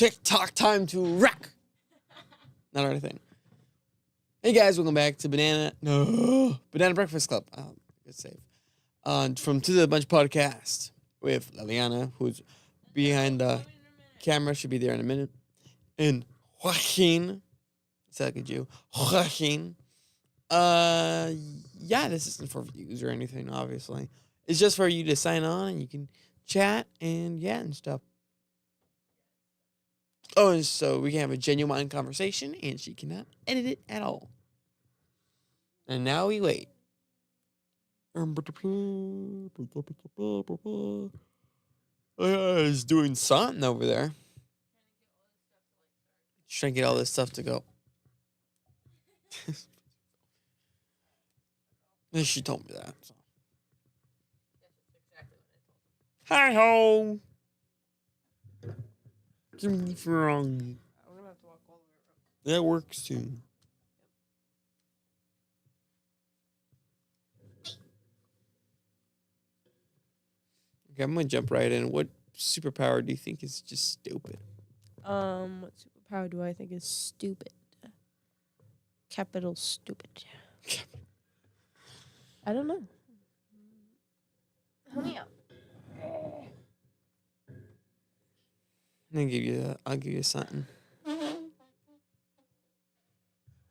TikTok time to rock. Not our thing. Hey guys, welcome back to Banana Breakfast Club. Good save. From To The Bunch podcast with Liliana, who's behind the camera, should be there in a minute, and Joaquin. Sound like a Jew. Joaquin. Yeah, this isn't for views or anything, obviously. It's just for you to sign on and you can chat and stuff. Oh, and so we can have a genuine conversation and she cannot edit it at all. And now we wait. He's doing something over there. He's trying to get all this stuff to go. She told me that. So. Hi ho. Give me wrong. I'm gonna have to walk all the way around. That works too. Okay, I'm gonna jump right in. What superpower do you think is just stupid? What superpower do I think is stupid? Capital stupid. I don't know. Help me out. I'll give you something. I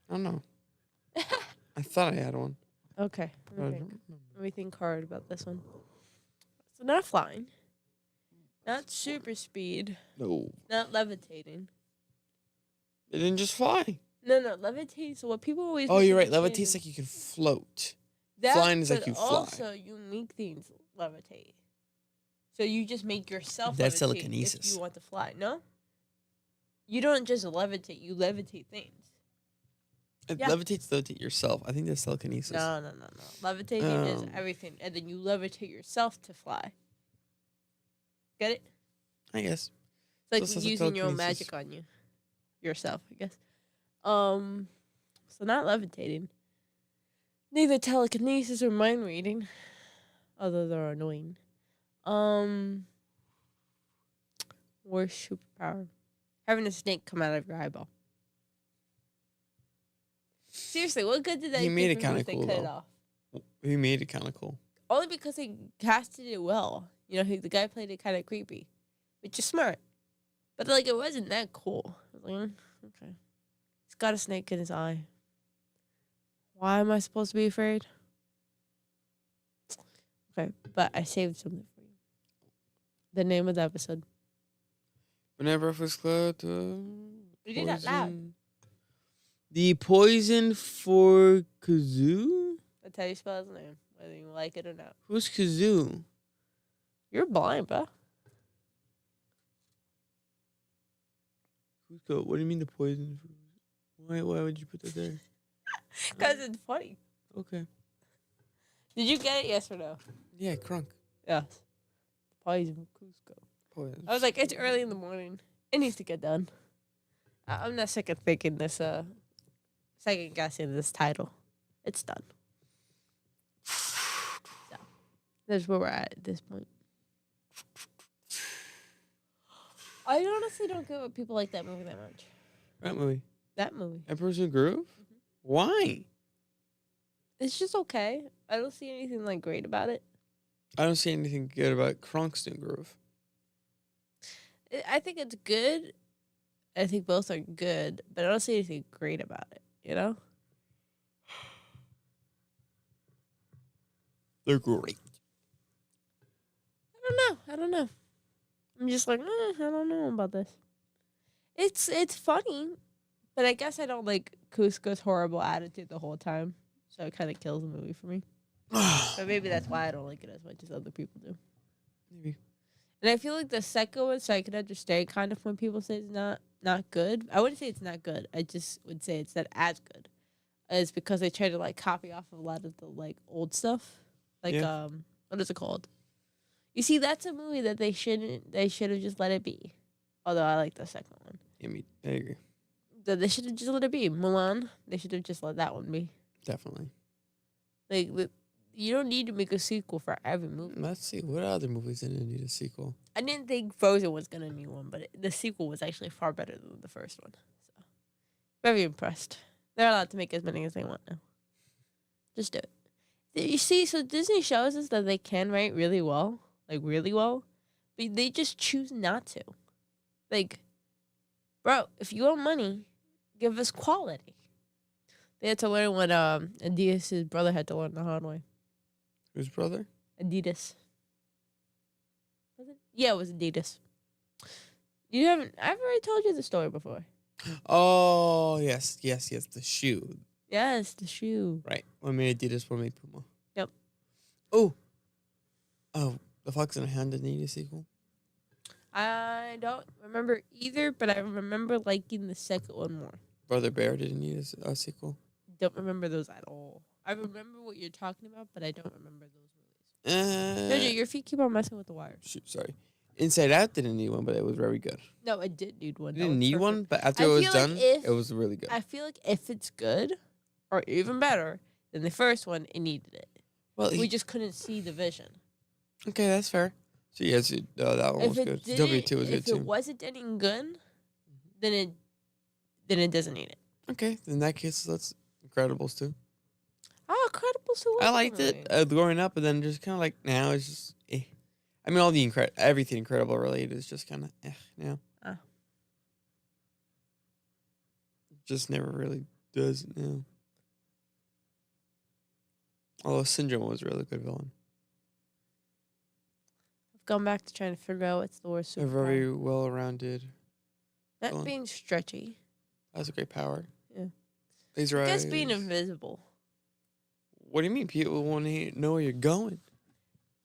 don't know. I thought I had one. Okay. But I don't remember. Let me think hard about this one. So not flying. Not super speed. No. Not levitating. It didn't just fly. No, levitating. So what people always... Oh, you're right. misunderstand Levitate's like you can float. that, flying is like but you fly. also you make things levitate. So you just make yourself That's levitate telekinesis. if you want to fly. No? You don't just levitate. You levitate things. Yeah. Levitate yourself. I think that's telekinesis. No. Levitating is everything. And then you levitate yourself to fly. Get it? I guess. It's like So it's using your own telekinesis. magic on you. Yourself, I guess. So not levitating. Neither telekinesis or mind reading. Although they're annoying. Worst superpower. Having a snake come out of your eyeball. Seriously, what good did that He made do it for me kinda if they cool, cut it though. off? He made it kind of cool. Only because they casted it well. You know, the guy played it kind of creepy. Which is smart. But, like, it wasn't that cool. I was like, okay. He's got a snake in his eye. Why am I supposed to be afraid? Okay, but I saved something for you. The name of the episode. Banana Breakfast Club. We did that loud. The poison for Kazoo? That's how you spell his name, whether you like it or not. Who's Kazoo? You're blind, bro. Kuzco. What do you mean the poison? Why would you put that there? Because it's funny. Okay. Did you get it, yes or no? Yeah, crunk. Yes. Poison Kuzco. Poison. I was like, it's early in the morning. It needs to get done. I'm not sick of thinking this, second guessing this title. It's done. So, that's where we're at this point. I honestly don't give up people like that movie that much. That movie. That movie. Emperor's New Groove? Why? It's just okay. I don't see anything, like, great about it. I don't see anything good about Kronk's New Groove. I think it's good. I think both are good, but I don't see anything great about it, you know? They're great. I don't know. I'm just like, I don't know about this. It's funny, but I guess I don't like Kuzco's horrible attitude the whole time, so it kind of kills the movie for me. But maybe that's why I don't like it as much as other people do. Maybe. And I feel like the second one, so I can understand kind of when people say it's not good. I wouldn't say it's not good. I just would say it's not as good. It's because they try to like copy off of a lot of the like old stuff. Like what is it called? You see, that's a movie that they should have just let it be. Although I like the second one. Yeah, I agree. They should have just let it be. Mulan, they should have just let that one be. Definitely. Like You don't need to make a sequel for every movie. Let's see. What other movies didn't need a sequel? I didn't think Frozen was gonna need one, but the sequel was actually far better than the first one. So, very impressed. They're allowed to make as many as they want now. Just do it. You see, so Disney shows us that they can write really well, like really well, but they just choose not to. Like, bro, if you want money, give us quality. They had to learn what Adidas' brother had to learn the hard way. Whose brother? Adidas. Was it? Yeah, it was Adidas. You haven't. I've already told you the story before. Oh, yes. The shoe. Yes, the shoe. Right. One made Adidas, one made Puma. Yep. Oh, The Fox and the Hound didn't need a sequel. I don't remember either, but I remember liking the second one more. Brother Bear didn't need a sequel. Don't remember those at all. I remember what you're talking about, but I don't remember those movies. Jojo, your feet keep on messing with the wire. Shoot, sorry. Inside Out didn't need one, but it was very good. No, it did need one. It didn't need one, but after it was done, it was really good. I feel like if it's good, or even better than the first one, it needed it. Well, we just couldn't see the vision. Okay, that's fair. So yes, that one was good. W2 was good too. If it wasn't any good, then it doesn't need it. Okay, in that case, let's Incredibles too. Oh, Incredibles 2. I liked it growing up, but then just kind of like now it's just. I mean, all the everything Incredible related is just kind of now. Just never really does it now. Although Syndrome was a really good villain. I've gone back to trying to figure out what's the worst superpower. A very well-rounded. Not villain. being stretchy. That's a great power. Yeah. Laser I guess eyes. being invisible. What do you mean? People want to know where you're going.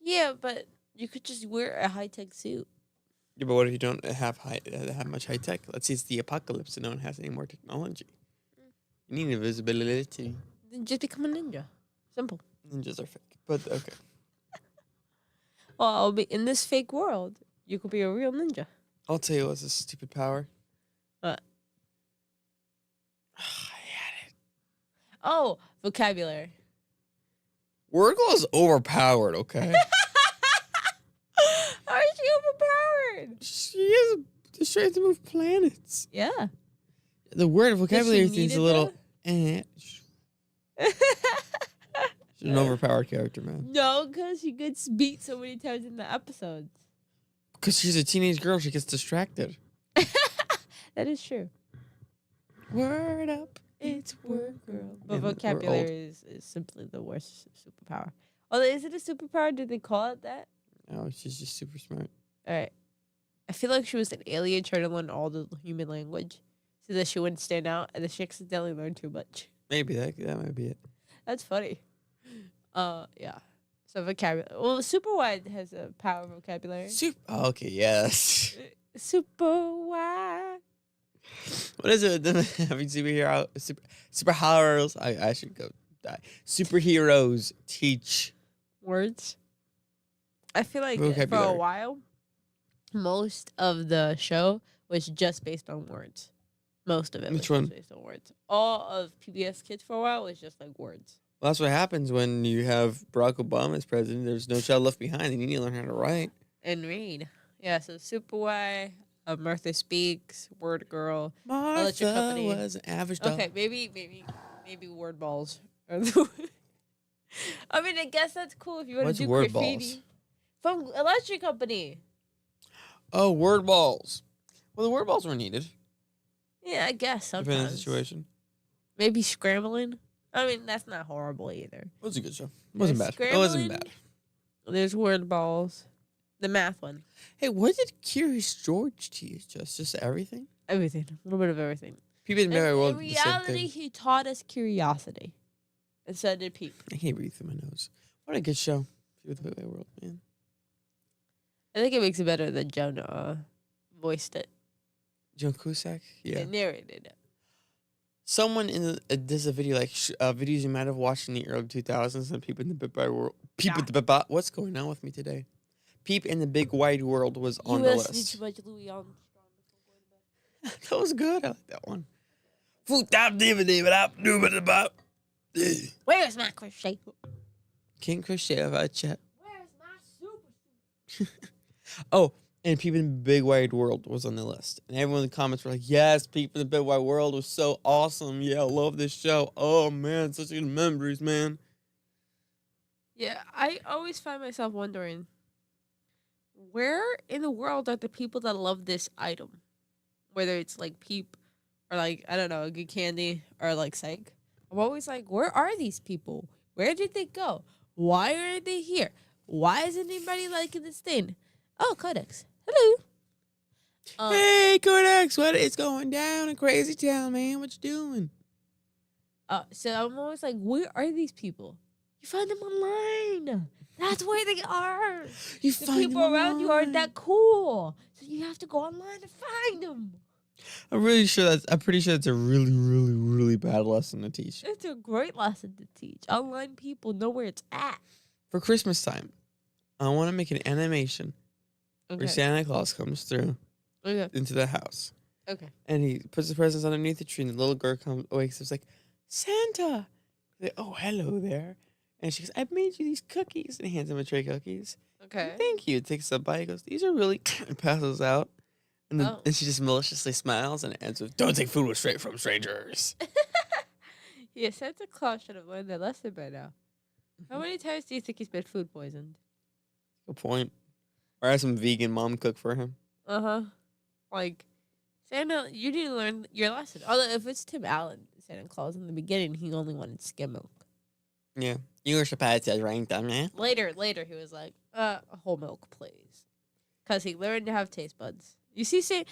Yeah, but you could just wear a high-tech suit. Yeah, but what if you don't have much high tech? Let's say it's the apocalypse and no one has any more technology. You need invisibility. Then just become a ninja. Simple. Ninjas are fake, but okay. Well, I'll be in this fake world. You could be a real ninja. I'll tell you what's a stupid power. What? I had it. Oh, vocabulary. Wordle is overpowered, okay? How is she overpowered? She has the strength to move planets. Yeah. The word vocabulary thing's a little. She's an overpowered character, man. No, because she gets beat so many times in the episodes. Because she's a teenage girl, she gets distracted. That is true. Word up. It's word girl. But vocabulary is simply the worst superpower. Oh, is it a superpower? Did they call it that? No, she's just super smart. All right. I feel like she was an alien trying to learn all the human language so that she wouldn't stand out, and then she accidentally learned too much. Maybe that might be it. That's funny. Yeah. So vocabulary. Well, Super Wide has a power vocabulary. Okay, yes. Super Wide. What is it? Having superheroes. I should go die. Superheroes teach Words. I feel like for vocabulary. a while, most of the show was just based on words. Most of it Which was one? just based on words. All of PBS Kids for a while was just like words. Well, that's what happens when you have Barack Obama as president. There's no child left behind, and you need to learn how to write. And read. Yeah, so Super Y, Martha Speaks, Word Girl. Martha Company. was an average dog. Okay, maybe word balls. Are the I mean, I guess that's cool if you want What's to do word graffiti. balls? From Electric Company. Oh, word balls. Well, the word balls were needed. Yeah, I guess sometimes. Depending on the situation. Maybe scrambling. I mean, that's not horrible either. It was a good show. It wasn't bad. It Scrambling. wasn't bad. There's word balls. The math one. Hey, what did Curious George teach us? Just everything? Everything. A little bit of everything. People in the Merry World In did the same reality, thing. he taught us curiosity. And so did Peep. I can't breathe through my nose. What a good show. People in the Merry World, man. I think it makes it better that Jonah voiced it. Joan Cusack? Yeah. And narrated it. Someone does a video like videos you might have watched in the early 2000s and Peep in the Big Wide World. What's going on with me today? Peep in the Big Wide World was on the list. Too much Louis Armstrong before going to bed. That was good. I like that one. Where's my crochet? Can't crochet without chat. Where's my super suit? Oh, and Peep in the Big Wide World was on the list. And everyone in the comments were like, yes, Peep in the Big Wide World was so awesome. Yeah, I love this show. Oh, man, such good memories, man. Yeah, I always find myself wondering, where in the world are the people that love this item? Whether it's like Peep or like, I don't know, Good Candy or like Psych. I'm always like, where are these people? Where did they go? Why aren't they here? Why isn't anybody liking this thing? Oh, Codex. Hello. Hey, Codex, what is going down in Crazy Town, man? What you doing? So I'm always like, where are these people? You find them online. That's where they are. You The find people them around you aren't online. that cool. So you have to go online to find them. I'm pretty sure that's a really, really, really bad lesson to teach. It's a great lesson to teach. Online people know where it's at. For Christmas time, I want to make an animation where Okay. Santa Claus comes through Okay. into the house. Okay. And he puts the presents underneath the tree, and the little girl wakes up, is like, Santa. Like, oh, hello there. And she goes, I made you these cookies. And he hands him a tray of cookies. Okay. Thank you. Takes a bite. He goes, these are really, and passes out. And then and she just maliciously smiles and ends with, don't take food straight from strangers. Yeah, Santa Claus should have learned that lesson by now. How many times do you think he's been food poisoned? Good point. Or have some vegan mom cook for him. Like, Santa, you didn't learn your lesson. Although, if it's Tim Allen, Santa Claus, in the beginning, he only wanted skim milk. Yeah. You were supposed to drink them, man. Later, he was like, whole milk, please. Because he learned to have taste buds. You see,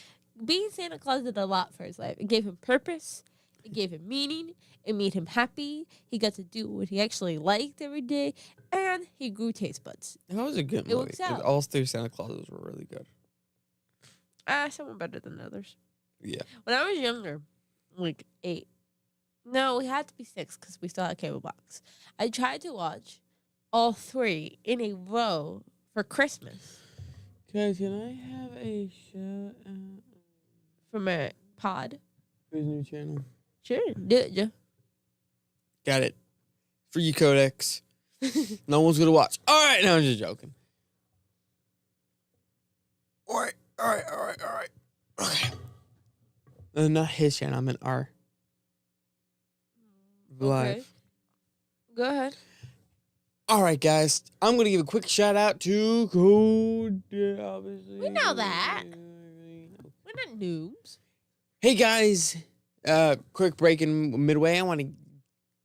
being Santa Claus did a lot for his life. It gave him purpose. It gave him meaning. It made him happy. He got to do what he actually liked every day. And he grew taste buds. That was a good movie. It works out. All three Santa Clauses were really good. Some were better than others. Yeah. When I was younger, like 8. No, we had to be 6 because we still had cable box. I tried to watch all 3 in a row for Christmas. Guys, can I have a shout out From a pod. for his new channel? Sure, do it, Joe. Got it. For you, Codex. No one's gonna watch. All right, no, I'm just joking. All right. Okay. Not his channel. I meant our. Live. Okay. Go ahead. All right, guys. I'm gonna give a quick shout out to Code. Obviously, We know that. We're not noobs. Hey guys, quick break in midway. I want to,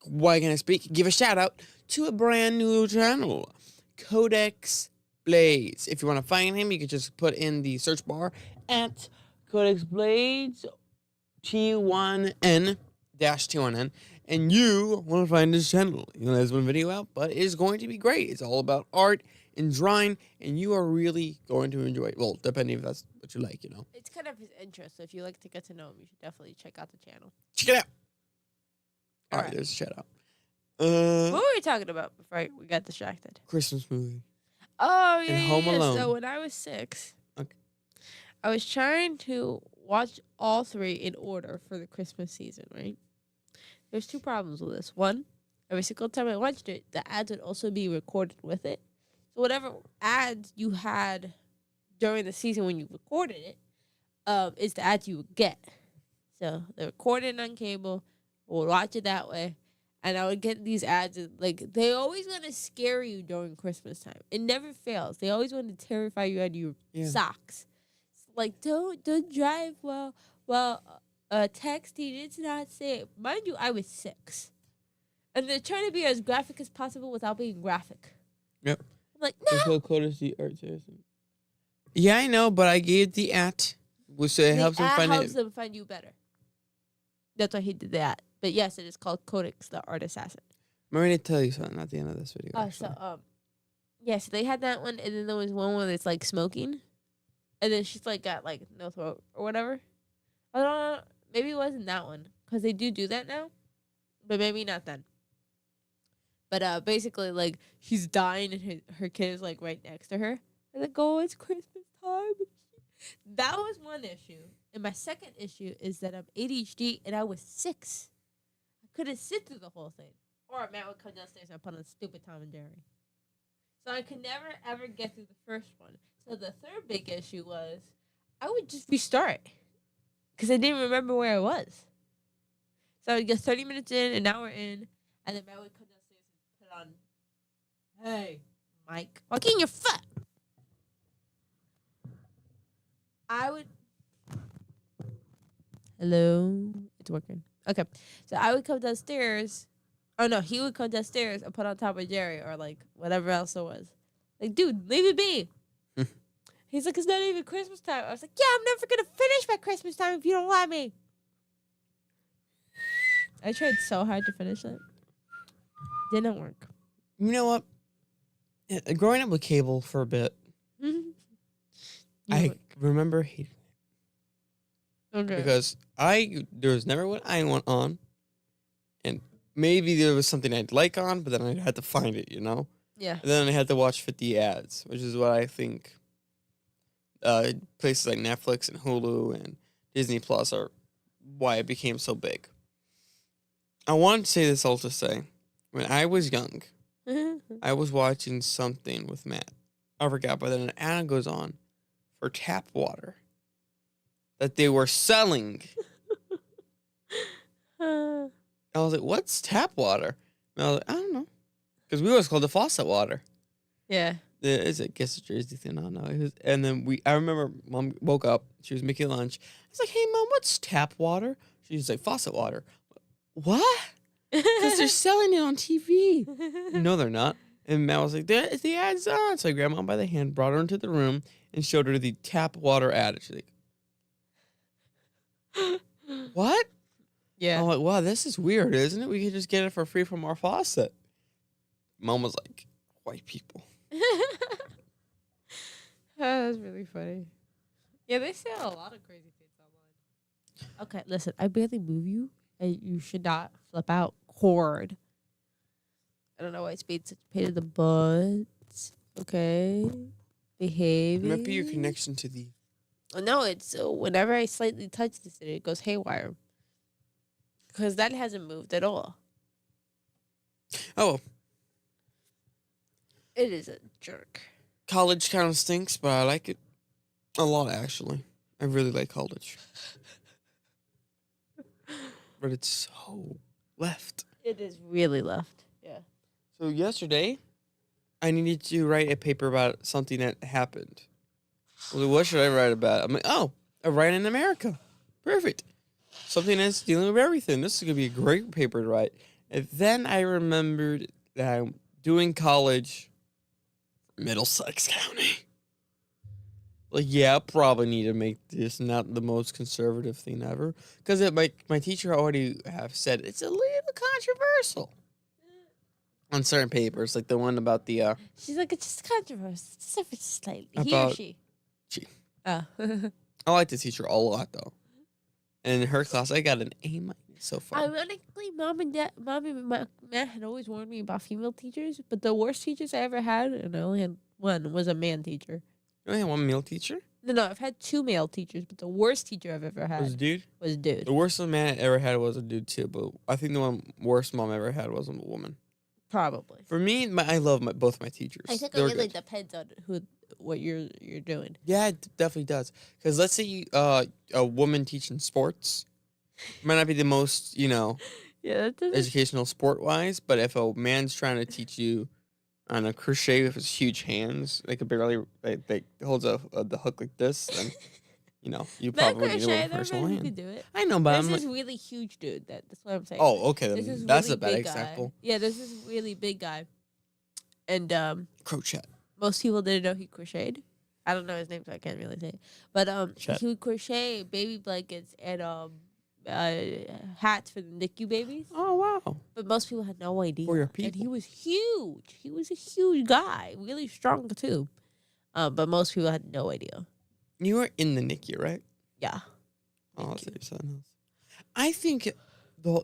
why can I speak? Give a shout out to a brand new channel, Codex Blades. If you want to find him, you can just put in the search bar at Codex Blades T1N-T1N, and you want to find his channel. You know, there's one video out, but it's going to be great. It's all about art and drawing, and you are really going to enjoy it. Well, depending if that's what you like, you know. It's kind of his interest, so if you like to get to know him, you should definitely check out the channel. Check it out. All right, Alright. there's a shout out. What were we talking about before we got distracted? Christmas movie. Oh, yeah, And Home yeah. Alone. So when I was 6, Okay. I was trying to watch all 3 in order for the Christmas season, right? There's 2 problems with this. One, every single time I watched it, the ads would also be recorded with it. So whatever ads you had during the season when you recorded it, is the ads you would get. So they recorded on cable, we'll watch it that way, and I would get these ads. Like, they always want to scare you during Christmas time. It never fails. They always want to terrify you out of your socks. Like, don't drive while texting. It's not safe. Mind you, I was 6, and they're trying to be as graphic as possible without being graphic. Yep. I'm like, It's no. called Courtesy Art Citizen. Yeah, I know, but I gave the at, which it helps them find helps it. them find you better. That's why he did that. But yes, it is called Codex, the Art Assassin. I'm ready to tell you something at the end of this video. So yes, they had that one, and then there was one where it's like smoking, and then she's like got like no throat or whatever. I don't know. Maybe it wasn't that one because they do that now, but maybe not then. But basically, like, she's dying and her kid is like right next to her. And like, oh, it's Christmas time. That was one issue. And my second issue is that I'm ADHD and I was 6. I couldn't sit through the whole thing. Or Matt would come downstairs and put on stupid Tom and Jerry. So I could never, ever get through the first one. So the third big issue was I would just restart because I didn't remember where I was. So I would get 30 minutes in, an hour in, and then I would come downstairs and put on, hey, Mike, walk in your foot. I would. Hello? It's working. Okay. So I would come downstairs. Oh, no. He would come downstairs and put on top of Jerry or, like, whatever else it was. Like, dude, leave it be. He's like, it's not even Christmas time. I was like, yeah, I'm never going to finish by Christmas time if you don't let me. I tried so hard to finish it. Didn't work. You know what? Yeah, growing up with cable for a bit, I remember hating it. Okay. Because there was never what I want on, and maybe there was something I'd like on, but then I had to find it, you know? Yeah. And then I had to watch 50 ads, which is what I think places like Netflix and Hulu and Disney Plus are why it became so big. I wanted to say this all to say, when I was young, I was watching something with Matt. I forgot, but then an ad goes on for tap water that they were selling. I was like, what's tap water? And I was like, I don't know. Because we always called it faucet water. Yeah. Is it? Guess it's Jersey thing. I don't know. It was, and then I remember Mom woke up. She was making lunch. I was like, hey, Mom, what's tap water? She's like, faucet water. What? Because they're selling it on TV. No, they're not. And Matt was like, the ad's on. So I grabbed Mom by the hand, brought her into the room, and showed her the tap water ad. She's like, what? Yeah. I'm like, wow, this is weird, isn't it? We could just get it for free from our faucet. Mom was like, white people. That's really funny. Yeah, they sell a lot of crazy things online. Okay, listen, I barely move you, and you should not flip out. Cord. I don't know why it's being such a pain in the butt. Okay. Behave. It might be your connection to the... Oh, no, it's whenever I slightly touch this, it goes haywire. Because that hasn't moved at all. Oh, It is a jerk. college kind of stinks, but I like it a lot, actually. I really like college. But it's so left. It is really left. Yeah. So yesterday, I needed to write a paper about something that happened. Well, what should I write about? I'm like, oh, a right in America. Perfect. Something that's dealing with everything. This is going to be a great paper to write. And then I remembered that I'm doing college for Middlesex County. Like, yeah, I probably need to make this not the most conservative thing ever. Because my teacher already have said it's a little controversial. On certain papers, like the one about the... She's like, it's just controversial. Just ever slightly. He or About- she? She. Oh. I like the teacher a lot, though. And in her class, I got an A- so far. Ironically, Mom and Matt had always warned me about female teachers, but the worst teachers I ever had, and I only had one, was a man teacher. You only had one male teacher? No, I've had two male teachers, but the worst teacher I've ever had Was a dude? was a dude. The worst man I ever had was a dude, too. But I think the worst mom I ever had was a woman. Probably. For me, I love both my teachers. I think it They're really good. depends on what you're doing. Yeah, it definitely does. Because let's say a woman teaching sports might not be the most, Yeah, that doesn't. educational sport-wise, but if a man's trying to teach you on a crochet with his huge hands, they could barely, they holds the hook like this, then, you probably need a personal You hand. could do it. I know, but There's I'm this like, really huge dude. That's what I'm saying. oh, okay, This then is that's really a bad big example. guy. Yeah, this is really big guy, and Crochet. most people didn't know he crocheted. I don't know his name, so I can't really say it. But Chet. he would crochet baby blankets and hats for the NICU babies. Oh, wow. But most people had no idea. For your And people. he was huge. He was a huge guy, really strong too. But most people had no idea. You were in the NICU, right? Yeah. Oh, I'll say something else. I think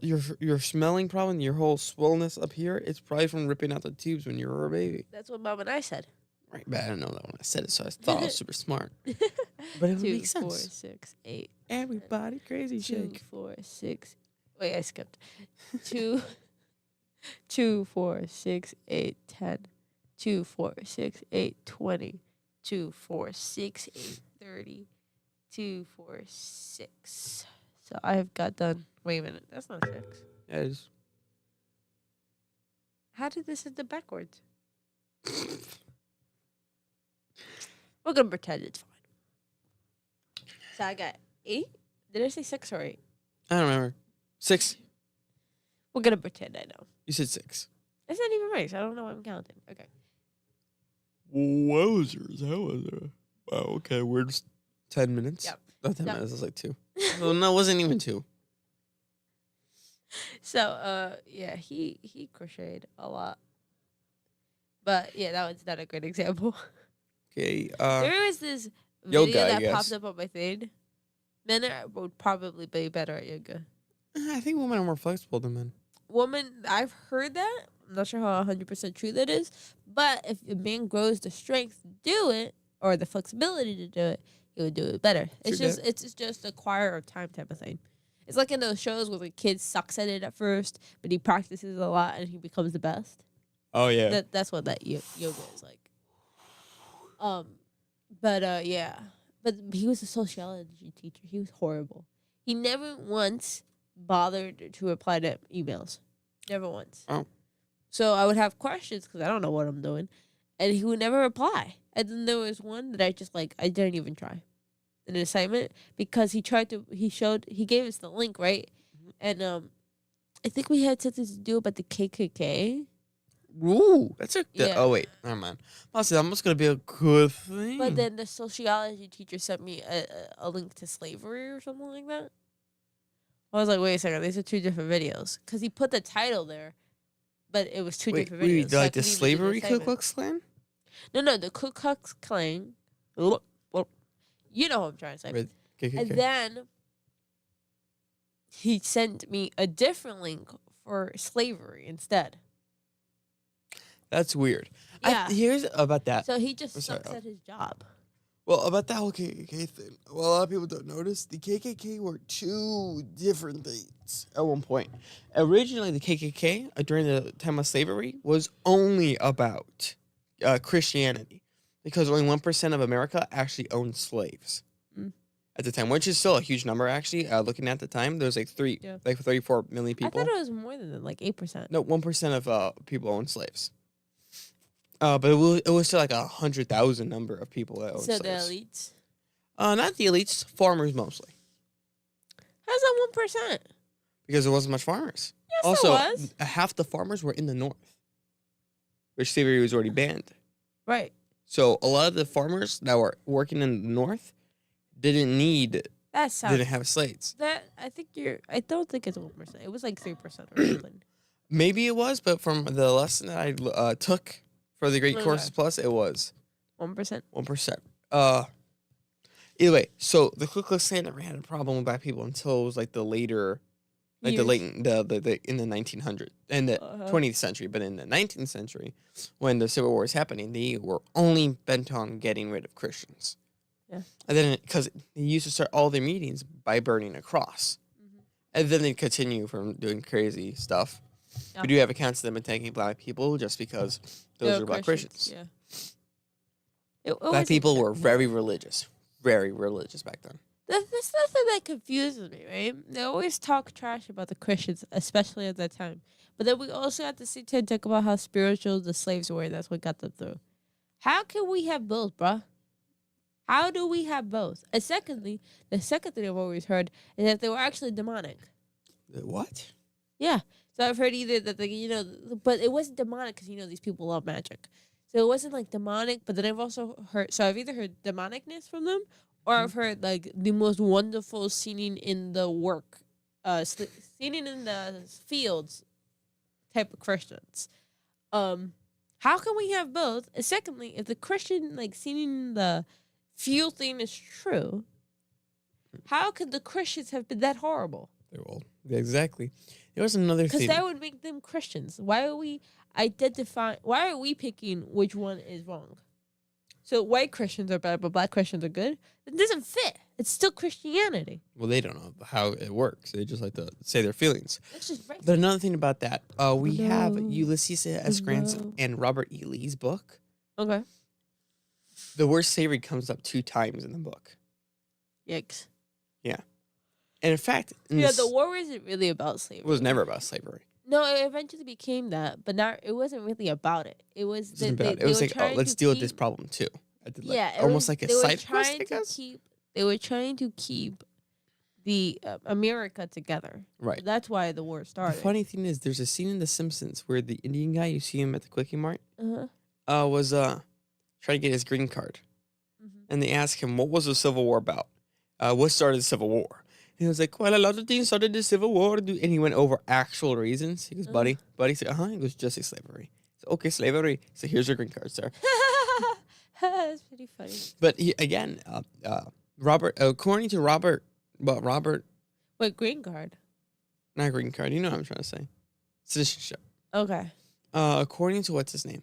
your smelling problem, your whole swollenness up here, it's probably from ripping out the tubes when you were a baby. That's what Mom and I said. Right, but I didn't know that when I said it, so I thought I was super smart. But it would 2, make 4, sense. 6, 8. Everybody crazy 2, shake. 4, 6. Wait, I skipped. 2, 4, 6, 8, 10. 2, 4, 6, 8, 20. 2, 4, 6, 8, 30. 2, 4, 6. So I have got done. Wait a minute. That's not 6. Yeah, it is. How did this end up backwards? We're going to pretend it's fine. So I got 8. Did I say 6 or 8? I don't remember. 6. We're going to pretend I know. You said 6. It's not even right, so I don't know what I'm counting. Okay. Wowzers. How was it? Wow, okay. We're just 10 minutes? Yep. Not 10 No. minutes. It was like 2. Well, no, it wasn't even 2. So, yeah, he crocheted a lot. But, yeah, that was not a good example. Okay. There was this yoga, video I that guess. popped up on my thing. Men would probably be better at yoga. I think women are more flexible than men. Woman, I've heard that. I'm not sure how 100% true that is. But if a man grows the strength to do it, or the flexibility to do it, he would do it better. It's just acquire of time type of thing. It's like in those shows where the kid sucks at it at first, but he practices a lot and he becomes the best. Oh, yeah. That's what that yoga is like. Yeah. But he was a sociology teacher. He was horrible. He never once bothered to reply to emails. Never once. Oh. So I would have questions because I don't know what I'm doing. And he would never reply. And then there was one that I didn't even try. An assignment because he gave us the link, right? Mm-hmm. And I think we had something to do about the KKK. Ooh, that's a... Yeah. Oh, wait. Never mind. Honestly, that must going to be a good thing. But then the sociology teacher sent me a link to slavery or something like that. I was like, wait a second, these are 2 different videos. Because he put the title there, but it was 2 different videos. So I Like the couldn't even do the slavery Ku assignment. Klux Klan? No, the Ku Klux Klan. You know what I'm trying to say. Right. KKK. And then he sent me a different link for slavery instead. That's weird. Yeah. Here's about that. So he just sorry, sucks at his job. Well, about that whole KKK thing, well, a lot of people don't notice, the KKK were 2 different things at one point. Originally, the KKK, during the time of slavery, was only about Christianity, because only 1% of America actually owned slaves at the time, which is still a huge number, actually. Looking at the time, there was like 34 million people. I thought it was more than that, like 8%. No, 1% of people owned slaves. But it was still like 100,000 number of people that owned slaves. So the elites? Not the elites, farmers mostly. How's that 1%? Because there wasn't much farmers. Yes, Also, there was. half the farmers were in the north, which slavery was already banned. Right. So a lot of the farmers that were working in the north didn't have slaves. I don't think it's 1%. It was like 3% or something. Maybe it was, but from the lesson that I took for the Great Courses Plus, it was 1%. 1%. Either way, so the Ku Klux Klan never had a problem with black people until it was like the later, like Years. the in the 1900s and the 20th century. But in the 19th century, when the Civil War was happening, they were only bent on getting rid of Christians. Yeah. And then because they used to start all their meetings by burning a cross, and then they continue from doing crazy stuff. Yeah. We do have accounts of them attacking black people just because those are black Christians. Yeah. Black people were very religious back then. That's nothing that confuses me, right? They always talk trash about the Christians, especially at that time. But then we also have to sit here and talk about how spiritual the slaves were. That's what got them through. How can we have both, bruh? How do we have both? And secondly, the second thing I've always heard is that they were actually demonic. What? Yeah. So I've heard either that, but it wasn't demonic because, these people love magic. So it wasn't like demonic, but then I've also heard, so I've either heard demonicness from them or I've heard like the most wonderful singing in the singing in the fields type of Christians. How can we have both? And secondly, if the Christian like singing in the field thing is true, how could the Christians have been that horrible? Well, exactly. There was another thing. Because that would make them Christians. Why are we picking which one is wrong? So white Christians are bad, but black Christians are good? It doesn't fit. It's still Christianity. Well, they don't know how it works. They just like to say their feelings. It's just racist. But another thing about that, we have No. Ulysses S. Grant's No. and Robert E. Lee's book. Okay. The word slavery comes up 2 times in the book. Yikes. And in fact, The war wasn't really about slavery. it was never about slavery. No, it eventually became that, but not. It wasn't really about it. It was. It wasn't about it. It was like, oh, let's deal with this problem too. Almost like a side quest, I guess. They were trying to keep the America together. Right. That's why the war started. The funny thing is, there's a scene in The Simpsons where the Indian guy, you see him at the Quickie Mart, was trying to get his green card. And they ask him, what was the Civil War about? What started the Civil War? And he was like, well, a lot of things started the Civil War. And he went over actual reasons. He goes, buddy. He said, He goes, just say slavery. He said, okay, slavery. So here's your green card, sir. That's pretty funny. But Robert, according to Robert, Wait, green card? not green card, you know what I'm trying to say. Citizenship. Okay. According to what's his name?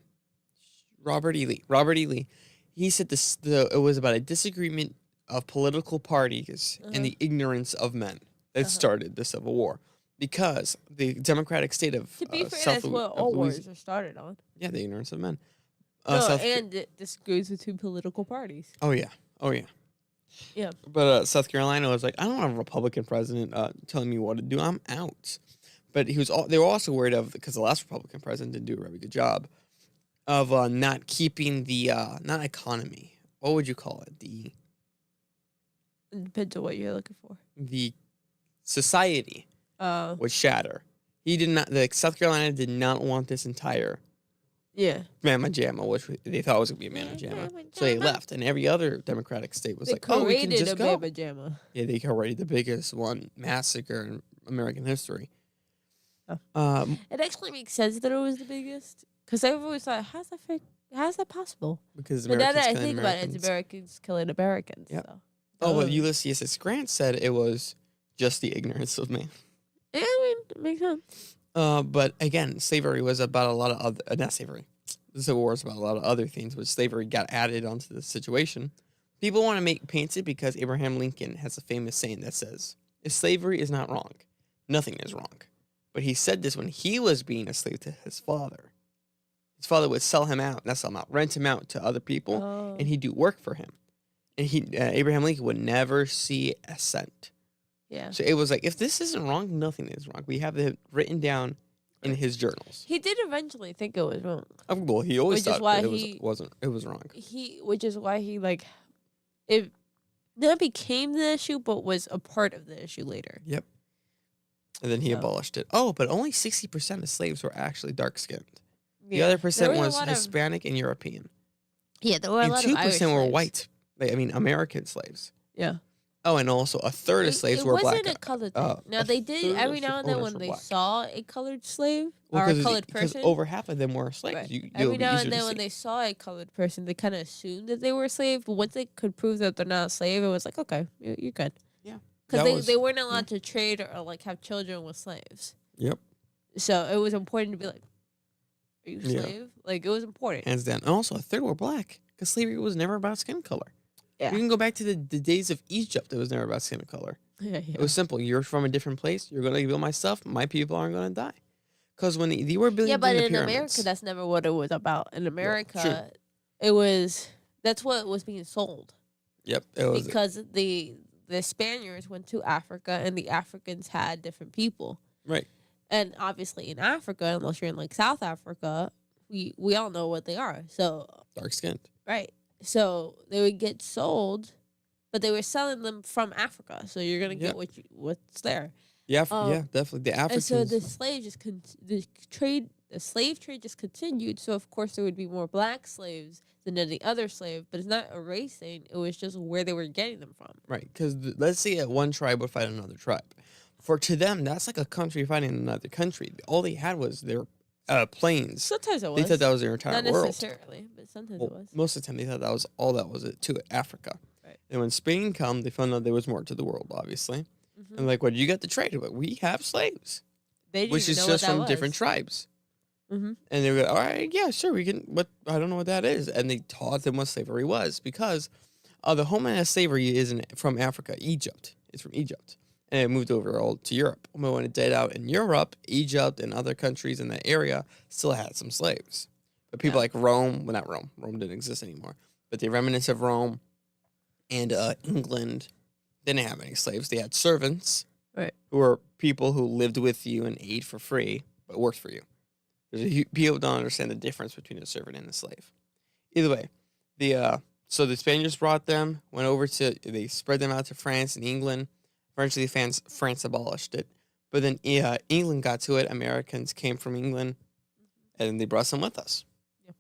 Robert E. Lee. He said it was about a disagreement of political parties and the ignorance of men that started the Civil War. Because the democratic state of To be fair, that's what all wars are started on. Yeah, the ignorance of men. And it disagrees between political parties. Oh, yeah. Yeah. But South Carolina was like, I don't want a Republican president telling me what to do. I'm out. But they were also worried because the last Republican president didn't do a very good job of not keeping the not economy. What would you call it? It depends on what you're looking for. The society would shatter. South Carolina did not want this entire Mamma Jamma, which they thought was going to be a Mamma Jamma. So they left. And every other Democratic state was like, oh, we can just go. Mamma Jamma. Yeah, they created the biggest massacre in American history. It actually makes sense that it was the biggest. Because I've always thought, how's that possible? Because but now Americans that I killing think about it, it's Americans killing Americans. Yep. So. Well, Ulysses S. Grant said it was just the ignorance of man. Yeah, I mean, it makes sense. But again, slavery was about a lot of other, not slavery. The Civil War is about a lot of other things, but slavery got added onto the situation. People want to paint it because Abraham Lincoln has a famous saying that says, if slavery is not wrong, nothing is wrong. But he said this when he was being a slave to his father. His father would rent him out to other people, and he'd do work for him. And Abraham Lincoln would never see a cent. Yeah. So it was like, if this isn't wrong, nothing is wrong. We have it written down in his journals. He did eventually think it was wrong. Well, he always thought it was wrong. Which is why he it not became the issue, but was a part of the issue later. Yep. And then he abolished it. Oh, but only 60% of slaves were actually dark-skinned. The other percent was Hispanic and European. Yeah, there were a lot of Irish 2% were slaves. white. American slaves. Yeah. Oh, and also a third of slaves were black. It wasn't a colored thing. Now, they did every now and then when they saw a colored slave or a colored person. Because over half of them were slaves. Right. Every now and then when they saw a colored person, they kind of assumed that they were a slave. But once they could prove that they're not a slave, it was like, okay, you're good. Yeah. Because they weren't allowed to trade or have children with slaves. Yep. So it was important to be like, are you a slave? Yeah. It was important. Hands down. And also a third were black. Because slavery was never about skin color. Yeah. You can go back to the days of Egypt. It was never about skin color. Yeah. It was simple. You're from a different place. You're going to build my stuff. My people aren't going to die. Because when they were building but the in pyramids, America, that's never what it was about. In America, sure. That's what was being sold. Yep. It was because the Spaniards went to Africa and the Africans had different people. Right. And obviously in Africa, unless you're in South Africa, we all know what they are. So dark skinned. Right. So they would get sold, but they were selling them from Africa. So you're gonna get what's there. Yeah, definitely. The Africans. And so the slave trade just continued. So of course there would be more black slaves than any other slave. But it's not a race thing. It was just where they were getting them from. Right. Because let's say one tribe would fight another tribe. To them, that's like a country fighting another country. All they had was their planes. Sometimes it was. They thought that was their entire world. Not necessarily, but sometimes it was. Most of the time, they thought that was all that was it to Africa. Right. And when Spain came, they found out there was more to the world, obviously. Mm-hmm. And what you got to trade? But we have slaves. They didn't which even is know just what that from was. different tribes. Mm-hmm. And they were all right, yeah, sure, we can. But I don't know what that is. And they taught them what slavery was because The homeland of slavery isn't from Africa, Egypt. It's from Egypt. And it moved over all to Europe. But when it died out in Europe, Egypt and other countries in that area still had some slaves. But people like Rome, well, not Rome. Rome didn't exist anymore. But the remnants of Rome and England didn't have any slaves. They had servants, Right. who were people who lived with you and ate for free, but worked for you. People don't understand the difference between a servant and a slave. Either way, so the Spaniards brought them, they spread them out to France and England. Eventually, France abolished it. But then England got to it. Americans came from England, and they brought some with us. Yeah.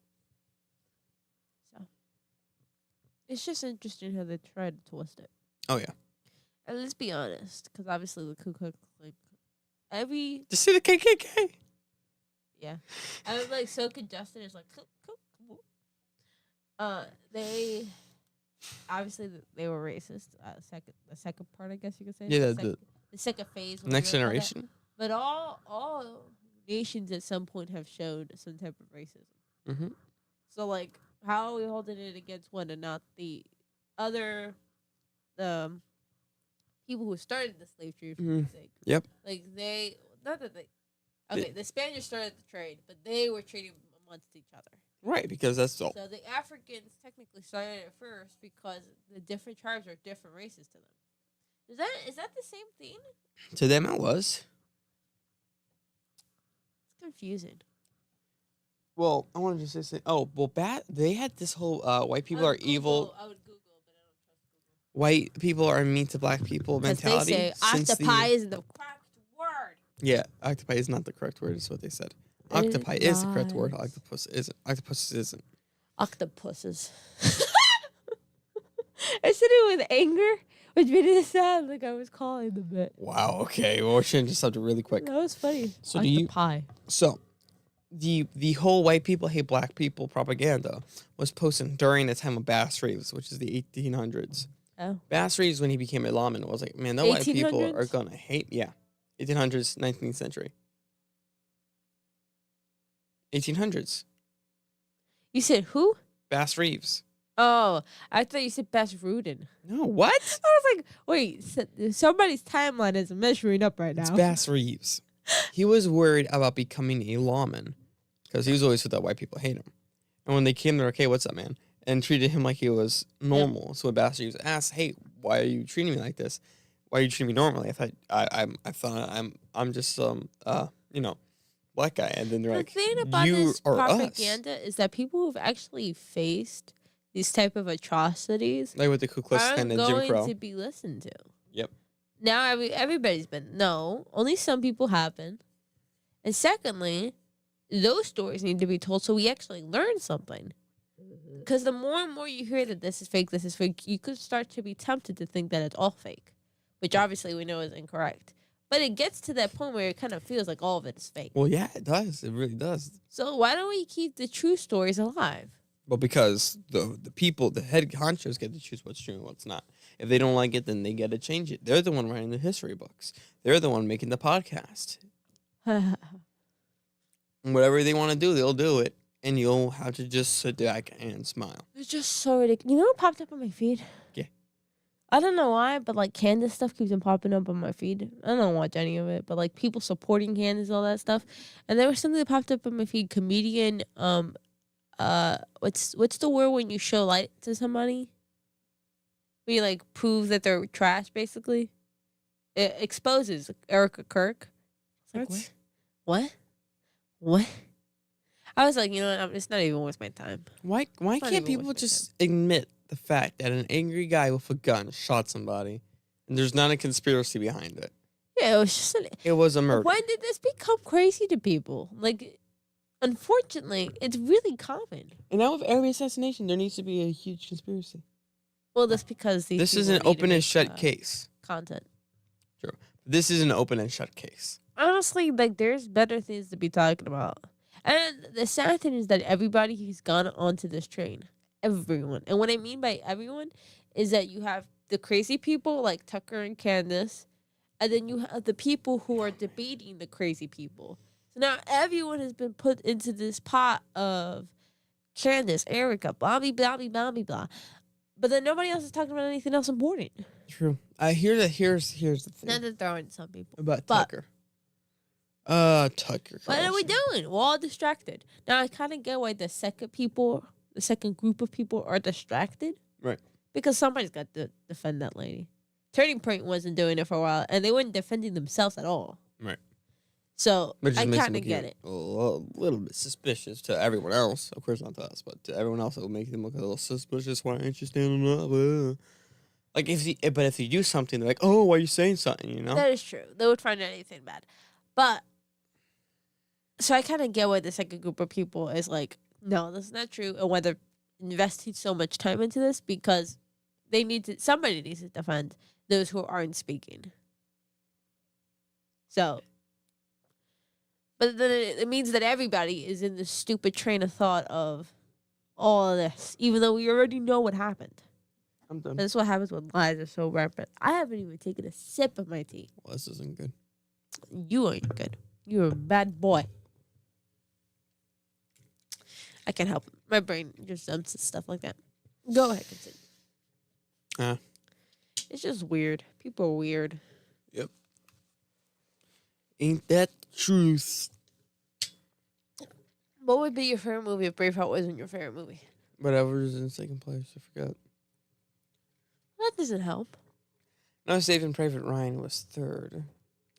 So it's just interesting how they tried to twist it. Oh, yeah. And let's be honest, because obviously the Ku Klux Klan, Just see the KKK. yeah, I was like so congested. It's like, they obviously they were racist. The second part, I guess you could say. Yeah, the second phase. Next generation. But all nations at some point have showed some type of racism. Mm-hmm. So like, how are we holding it against one and not the other? The people who started the slave trade, for Mhm. sake. Yep. Like the Spaniards started the trade, but they were trading amongst each other. Right, because that's all. So the Africans technically started it first because the different tribes are different races to them. Is that the same thing? To them, it was. It's confusing. Well, I wanted to say something. Oh, well, they had this whole white people are evil. I would Google, but I don't trust Google. White people are mean to black people mentality. They say octopi isn't the correct word. Yeah, octopi is not the correct word, is what they said. Octopi is the correct word. Octopus isn't. Octopus isn't. Octopuses. I said it with anger, which made it sound like I was calling them it. Wow. Okay. Well, we're changing something really quick. That was funny. So Octopi. the whole white people hate black people propaganda was posted during the time of Bass Reeves, which is the 1800s. Oh. Bass Reeves, when he became a lawman, was like, man, the white people 1800s? are gonna hate. Yeah, 1800s, 19th century. 1800s. You said who? Bass Reeves. Oh, I thought you said Bass Rudin. No, what? I was like, wait, somebody's timeline is measuring up right now. It's Bass Reeves. He was worried about becoming a lawman because he was always with that white people hate him. And when they came, they're like, hey, what's up, man? And treated him like he was normal. Yeah. So when Bass Reeves asked, hey, why are you treating me like this? Why are you treating me normally? I thought I'm just black guy. And then they're like, the thing about you this are propaganda us. is that people who've actually faced these type of atrocities like with the Ku Klux Klan and Jim Crow, going to be listened to. Yep. Now everybody's been. No, only some people have been. And secondly, those stories need to be told so we actually learn something. Because the more and more you hear that this is fake, you could start to be tempted to think that it's all fake, which obviously we know is incorrect. But it gets to that point where it kind of feels like all of it is fake. Well, yeah, it does. It really does. So why don't we keep the true stories alive? Well, because the people, the head honchos get to choose what's true and what's not. If they don't like it, then they get to change it. They're the one writing the history books. They're the one making the podcast. And whatever they want to do, they'll do it. And you'll have to just sit back and smile. It's just so ridiculous. You know what popped up on my feed? Yeah. I don't know why, but like Candace stuff keeps on popping up on my feed. I don't watch any of it, but like people supporting Candace, all that stuff. And there was something that popped up on my feed. Comedian, what's the word when you show light to somebody? When you like prove that they're trash, basically. It exposes Erica Kirk. It's like, what? I was like, you know what? It's not even worth my time. Why can't people just admit the fact that an angry guy with a gun shot somebody and there's not a conspiracy behind it? Yeah, it was just it was a murder. When did this become crazy to people? Like, unfortunately, it's really common. And now with every assassination, there needs to be a huge conspiracy. Well, that's because this is an open and shut case. Content. True. This is an open and shut case. Honestly, like, there's better things to be talking about. And the sad thing is that everybody who's gone onto this train, everyone, and what I mean by everyone is that you have the crazy people like Tucker and Candace, and then you have the people who are debating the crazy people. So now everyone has been put into this pot of Candace, Erica, blah, blah, blah, blah, blah, blah. But then nobody else is talking about anything else important. True. I hear that. Here's the thing Not to throw in some people. about but- Tucker. Tucker. What are we Carlson. doing? We're all distracted. Now I kind of get why the second group of people are distracted. Right. Because somebody's got to defend that lady. Turning Point wasn't doing it for a while, and they weren't defending themselves at all. Right. So Which just I makes kind them of get it. a little bit suspicious to everyone else. Of course, not to us, but to everyone else, it will make them look a little suspicious. Why aren't you standing up? Like if you do something, they're like, "Oh, why are you saying something?" You know. That is true. They would find anything bad, but so I kind of get why the second group of people is like, no, that's not true, and why they're investing so much time into this because somebody needs to defend those who aren't speaking. So, but then it means that everybody is in this stupid train of thought of all of this, even though we already know what happened. I'm done. That's what happens when lies are so rampant. I haven't even taken a sip of my tea. Well, this isn't good. You ain't good. You're a bad boy. I can't help it. My brain just jumps and stuff like that. Go ahead, continue. It's just weird. People are weird. Yep. Ain't that the truth? What would be your favorite movie if Braveheart wasn't your favorite movie? Whatever's in second place, I forgot. That doesn't help. No, Saving Private Ryan was third.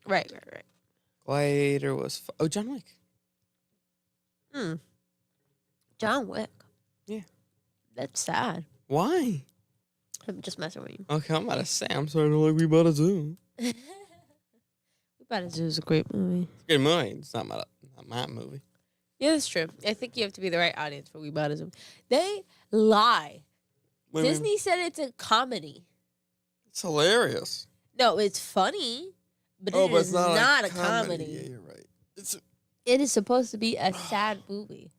Right. Gladiator was John Wick. John Wick. Yeah. That's sad. Why? I'm just messing with you. Okay, I'm about to say I'm starting to like We Bought a Zoo. We Bought a Zoo is a great movie. It's a good movie. It's not my movie. Yeah, that's true. I think you have to be the right audience for We Bought a Zoo. They lie. What do you mean? Disney said it's a comedy. It's hilarious. No, it's funny, but it is not a comedy. Yeah, you're right. It is supposed to be a sad movie.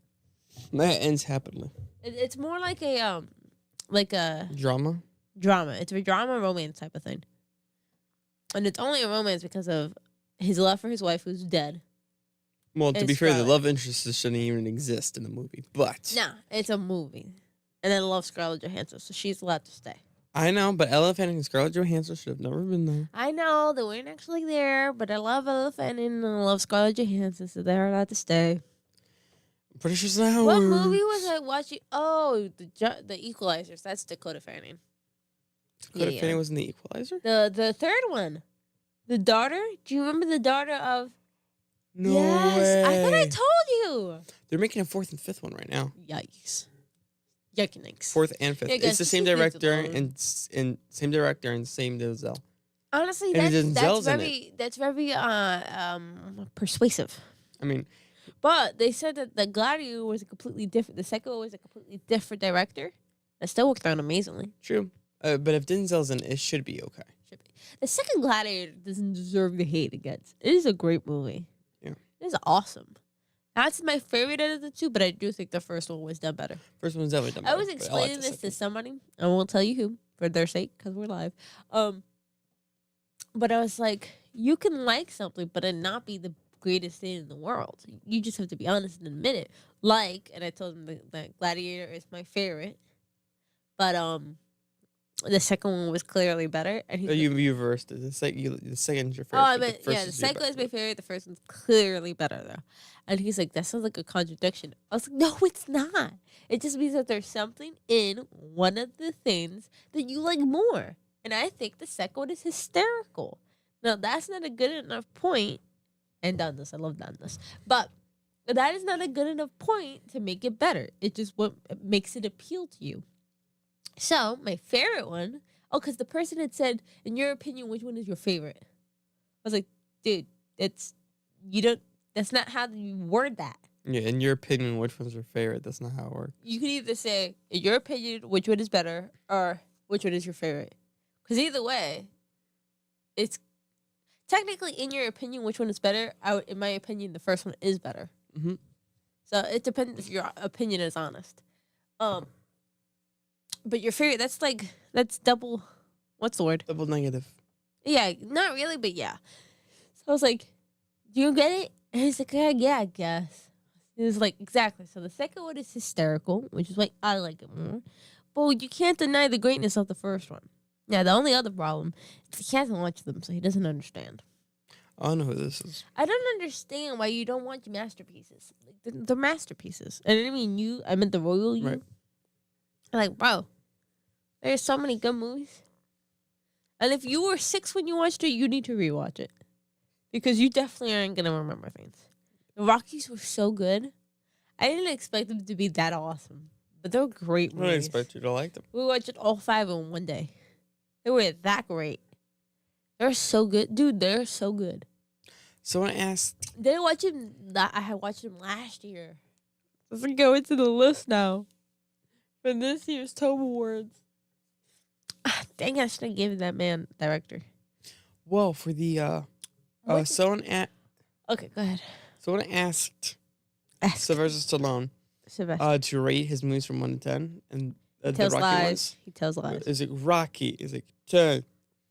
That ends happily. It's more like a Drama? drama. It's a drama romance type of thing. And it's only a romance because of his love for his wife who's dead. Well, to It's be fair, the Scarlett. love interest shouldn't even exist in the movie. But Nah, it's a movie. And I love Scarlett Johansson, so she's allowed to stay. I know, but Ella Fanning and Scarlett Johansson should have never been there. I know they weren't actually there, but I love Ella Fanning and I love Scarlett Johansson, so they're allowed to stay. I'm pretty sure it's not What movie was I watching? Oh, the Equalizers. That's Dakota Fanning. Dakota Yeah. Fanning was in The Equalizer? The third one, the daughter. Do you remember the daughter of? No yes, way. I thought I told you. They're making a fourth and fifth one right now. Yikes! Yikes! Fourth and fifth. Yeah, guys, It's the just same leave it director alone. and same director and same Denzel. Honestly, And that's Denzel's in very persuasive. I mean, But they said that the Gladiator was a completely different. The second one was a completely different director. It still worked out amazingly. true. But if Denzel's in it, should be okay. Should be. The second Gladiator doesn't deserve the hate it gets. It is a great movie. Yeah. It is awesome. That's my favorite out of the two, but I do think the first one was done better. First one's definitely done I better, was but like explaining the this to second. somebody. I won't tell you who, for their sake, because we're live. But I was like, you can like something, but it not be the greatest thing in the world. You just have to be honest and admit it. And I told him that Gladiator is my favorite, but the second one was clearly better. And he's Oh, like, you reversed it. The second's your oh, favorite. I but meant, first yeah, the is your second is my favorite. favorite. The first one's clearly better, though. And he's like, that sounds like a contradiction. I was like, no, it's not. It just means that there's something in one of the things that you like more. And I think the second one is hysterical. Now, that's not a good enough point. And Dundas, I love Dundas. But that is not a good enough point to make it better. It just what makes it appeal to you. So, my favorite one, because the person had said, in your opinion, which one is your favorite? I was like, dude, that's not how you word that. Yeah, in your opinion, which one's your favorite? That's not how it works. You can either say, in your opinion, which one is better, or which one is your favorite. Because either way, it's technically, in your opinion, which one is better. In my opinion, the first one is better. Mm-hmm. So it depends if your opinion is honest. But your favorite, that's double. What's the word? Double negative. Yeah, not really, but yeah. So I was like, do you get it? And he's like, yeah, I guess. He was like, exactly. So the second one is hysterical, which is why I like it more. But you can't deny the greatness of the first one. Yeah, the only other problem is he hasn't watched them, so he doesn't understand. I don't know who this is. I don't understand why you don't watch masterpieces. Like, they're masterpieces. And I mean you, I meant the royal you. Right. Like, bro, there's so many good movies. And if you were 6 when you watched it, you need to rewatch it. Because you definitely aren't going to remember things. The Rockies were so good. I didn't expect them to be that awesome. But they're great I movies. didn't expect you to like them. We watched all 5 in one day. They were that great. They're so good. Dude, they're so good. Someone asked... Did I watch him? I had watched him last year. Let's go into the list now. For this year's Tome Awards. Dang it, I should have given that man director. Well, for the... someone Okay, go ahead. Someone asked Sylvester Stallone to rate his movies from 1 to 10, and He tells the Rocky lies. ones. He tells lies. Is it Rocky? Is it 10?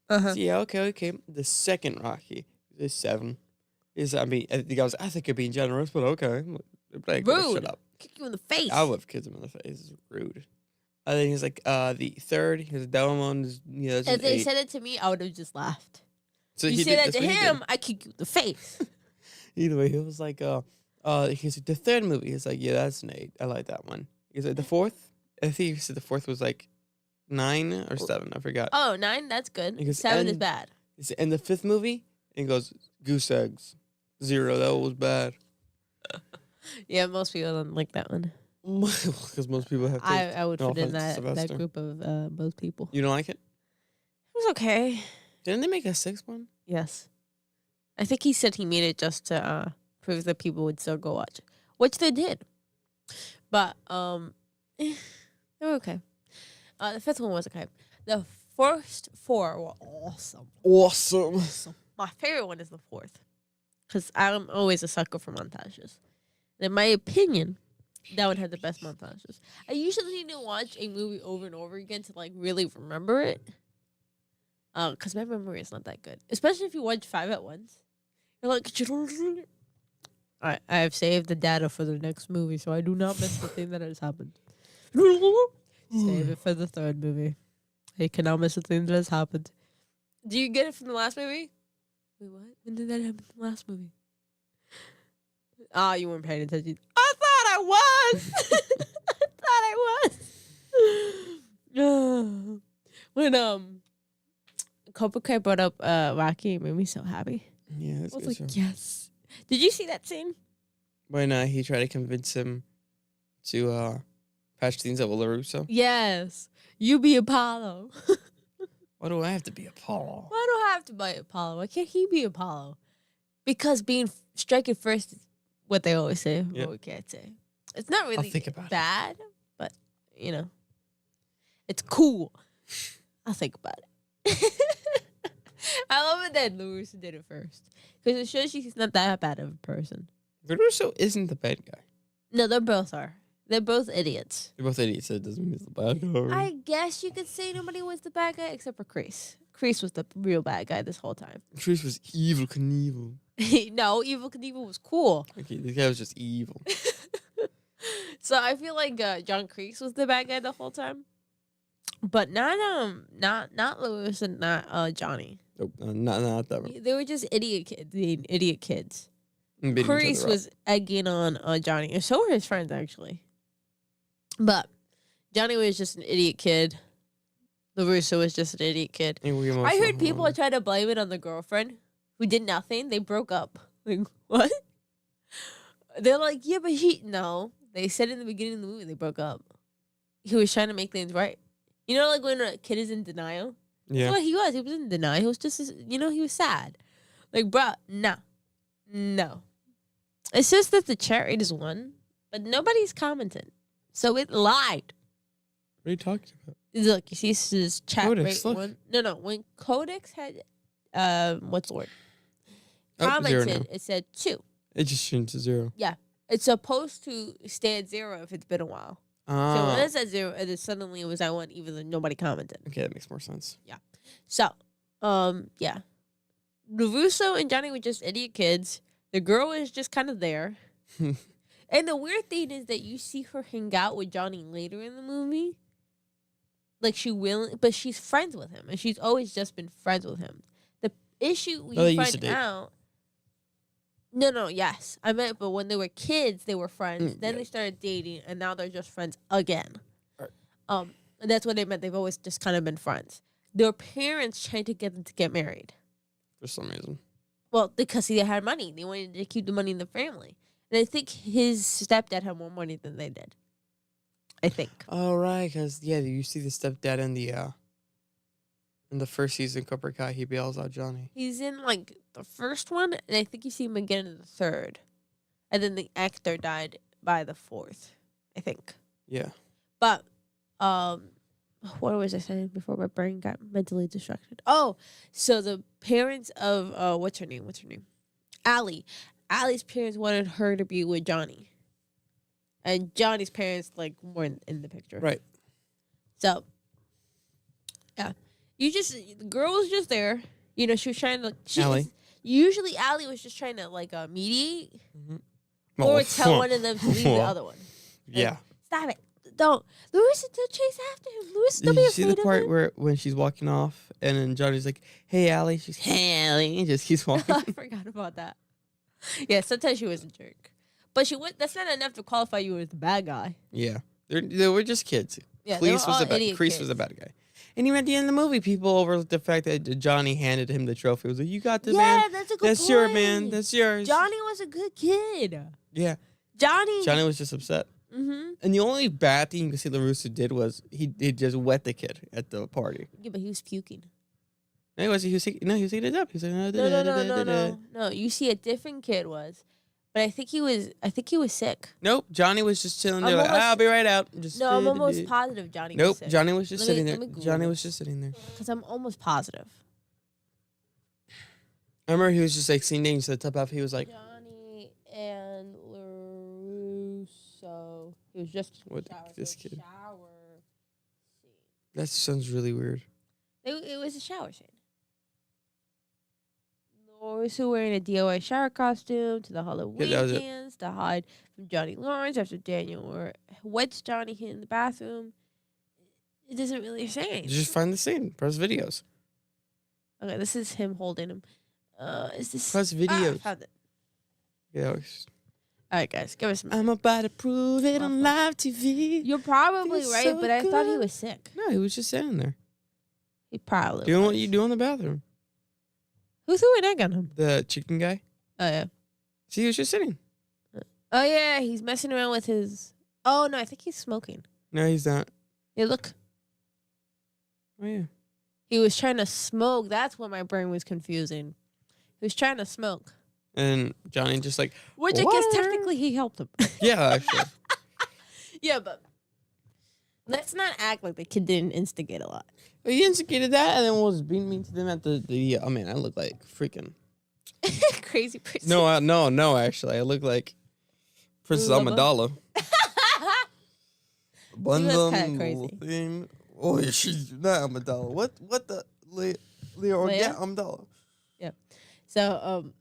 Uh-huh. So yeah, okay. The second Rocky is 7. I think you're being generous, but okay. Like, Rude. Shut up. Kick you in the face. I would kick him in the face. It's rude. I think he's like the third. His that one is If they said it to me, I would have just laughed. So You say that to him, I kick you in the face. Either way, he was like, he's like, the third movie. He's like, yeah, that's an 8. I like that one. He's like, the fourth. I think he said the fourth was like 9 or 7. I forgot. Oh, 9? That's good. Because 7 is bad. And the fifth movie, and he goes, goose eggs. 0. That was bad. Yeah, most people don't like that one. Because most people have. I would no fit in offense to that Sylvester. group of most people. You don't like it? It was okay. Didn't they make a 6th one? Yes. I think he said he made it just to prove that people would still go watch it, which they did. But they were okay. The 5th one was okay. The first 4 were awesome. Awesome. My favorite one is the 4th, because I'm always a sucker for montages. And in my opinion, that one had the best montages. I usually need to watch a movie over and over again to like really remember it. Because my memory is not that good. Especially if you watch 5 at once. You're like, I have saved the data for the next movie, so I do not miss the thing that has happened. Save it for the 3rd movie. I cannot miss the thing that has happened. Do you get it from the last movie? Wait, what? When did that happen in the last movie? You weren't paying attention. I thought I was! I thought I was! When, Cobra Kai brought up Rocky, it made me so happy. Yeah, I that's was good. like, yes. Did you see that scene? When he tried to convince him to patch things up with LaRusso. Yes. You be Apollo. Why do I have to be Apollo? Why do I have to be Apollo? Why can't he be Apollo? Because being striking first is what they always say. Yep. What we can't say. It's not really think about it. bad, but, you know, it's cool. I'll think about it. I love it that LaRusso did it first. Because it shows you he's not that bad of a person. LaRusso isn't the bad guy. No, they both are. They're both idiots. They're both idiots, so it doesn't mean he's the bad guy. I guess you could say nobody was the bad guy except for Kreese. Kreese was the real bad guy this whole time. Kreese was evil Knievel. No, Evil Knievel was cool. Okay, this guy was just evil. So I feel like John Kreese was the bad guy the whole time. But not Lewis and not Johnny. Nope, not that one. They were just idiot kids. Beating each Kreese other up. was egging on Johnny, and so were his friends actually. But Johnny was just an idiot kid. LaRusso was just an idiot kid. I heard people try to blame it on the girlfriend who did nothing. They broke up. Like, what? They're like, yeah, but no. They said in the beginning of the movie they broke up. He was trying to make things right. You know, like when a kid is in denial? Yeah. That's what he was. He was in denial. He was just, he was sad. Like, bruh, no. It's just that the chat rate is 1, but nobody's commented. So it lied. What are you talking about? Look, you see this chat Codex, rate look. 1. No. When Codex had, what's the word? Oh, 0 Commented, now. it said 2. It just changed to 0. Yeah. It's supposed to stay at 0 if it's been a while. So when it's at 0, and then suddenly it was at 1, even though nobody commented. Okay, that makes more sense. So, yeah. LaRusso and Johnny were just idiot kids. The girl was just kind of there. And the weird thing is that you see her hang out with Johnny later in the movie. like she willing, but she's friends with him, and she's always just been friends with him. The issue we they used to find date. out. No, yes, I meant, but when they were kids, they were friends. Then yeah. they started dating, and now they're just friends again. Right. And that's what they meant. They've always just kind of been friends. Their parents tried to get them to get married. For some reason. Well, because they had money. They wanted to keep the money in the family. And I think his stepdad had more money than they did. I think. Oh, right, because, you see the stepdad in the first season, Cobra Kai, he bails out Johnny. He's in, like, the first one, and I think you see him again in the third. And then the actor died by the fourth, I think. Yeah. But, what was I saying before my brain got mentally distracted? Oh, so the parents of, what's her name? Allie. Allie's parents wanted her to be with Johnny. And Johnny's parents, like, weren't in the picture. Right. So, yeah. The girl was just there. You know, she was trying to, Allie. Usually Allie was just trying to, like, mediate. Mm-hmm. Or tell one of them to leave the other one. Yeah. Stop it. Don't. Louis, don't chase after him. Louis, don't Did be you afraid see the part of him. where when she's walking off and then Johnny's like, "Hey, Allie," she's "Hey, Allie," and just keeps walking. I forgot about that. Yeah, sometimes she was a jerk. But that's not enough to qualify you as the bad guy. Yeah, they were just kids. Yeah, Cleese was Crease was the bad guy. And even at the end of the movie, people overlooked the fact that Johnny handed him the trophy. He was like, "You got this, man. That's a good That's point. your man. That's yours." Johnny was a good kid. Yeah. Johnny was just upset. Mm-hmm. And the only bad thing you can see LaRusso did was he just wet the kid at the party. Yeah, but he was puking. Anyways, he was taking it up. He was like, No. You see, a different kid was, but I think he was sick. Nope, Johnny was just chilling there. I'm Like, almost- I'll be right out. I'm almost positive Johnny was Nope, sick. Johnny was just sitting there. let me Google Johnny this. was just sitting there. Because I'm almost positive. I remember he was just like seeing things at the top half. He was like, Johnny and LaRusso. He was just What, shower, this so kid? shower scene. that sounds really weird. It was a shower scene. LaRusso wearing a DOA shower costume to the Halloween that was it. dance to hide from Johnny Lawrence after Daniel wets Johnny in the bathroom. It doesn't really say anything. Just find the scene. Press videos. Okay, this is him holding him. Is this Press videos. Found it. Yeah. All right, guys, give us some. I'm about to prove it on live TV. You're probably Feels right, so but I thought he good. was sick. No, he was just sitting there He probably doing was. what you do in the bathroom. Who threw an egg on him? The chicken guy. Oh yeah. See, he was just sitting. Oh yeah, he's messing around with his. Oh no, I think he's smoking. No, he's not. Yeah, look. Oh yeah. He was trying to smoke. That's what my brain was confusing. He was trying to smoke. And Johnny just like, Which I guess "What?" technically he helped him. Yeah, actually. Yeah, but let's not act like the kid didn't instigate a lot. He instigated that and then was being mean to them at the. I mean, I look like freaking. Crazy person. No. Actually, I look like Princess Lubba? Amidala. was kinda crazy. Thing. Oh, yeah, she's not Amidala. What the Leo? Leia? Yeah, Amidala. So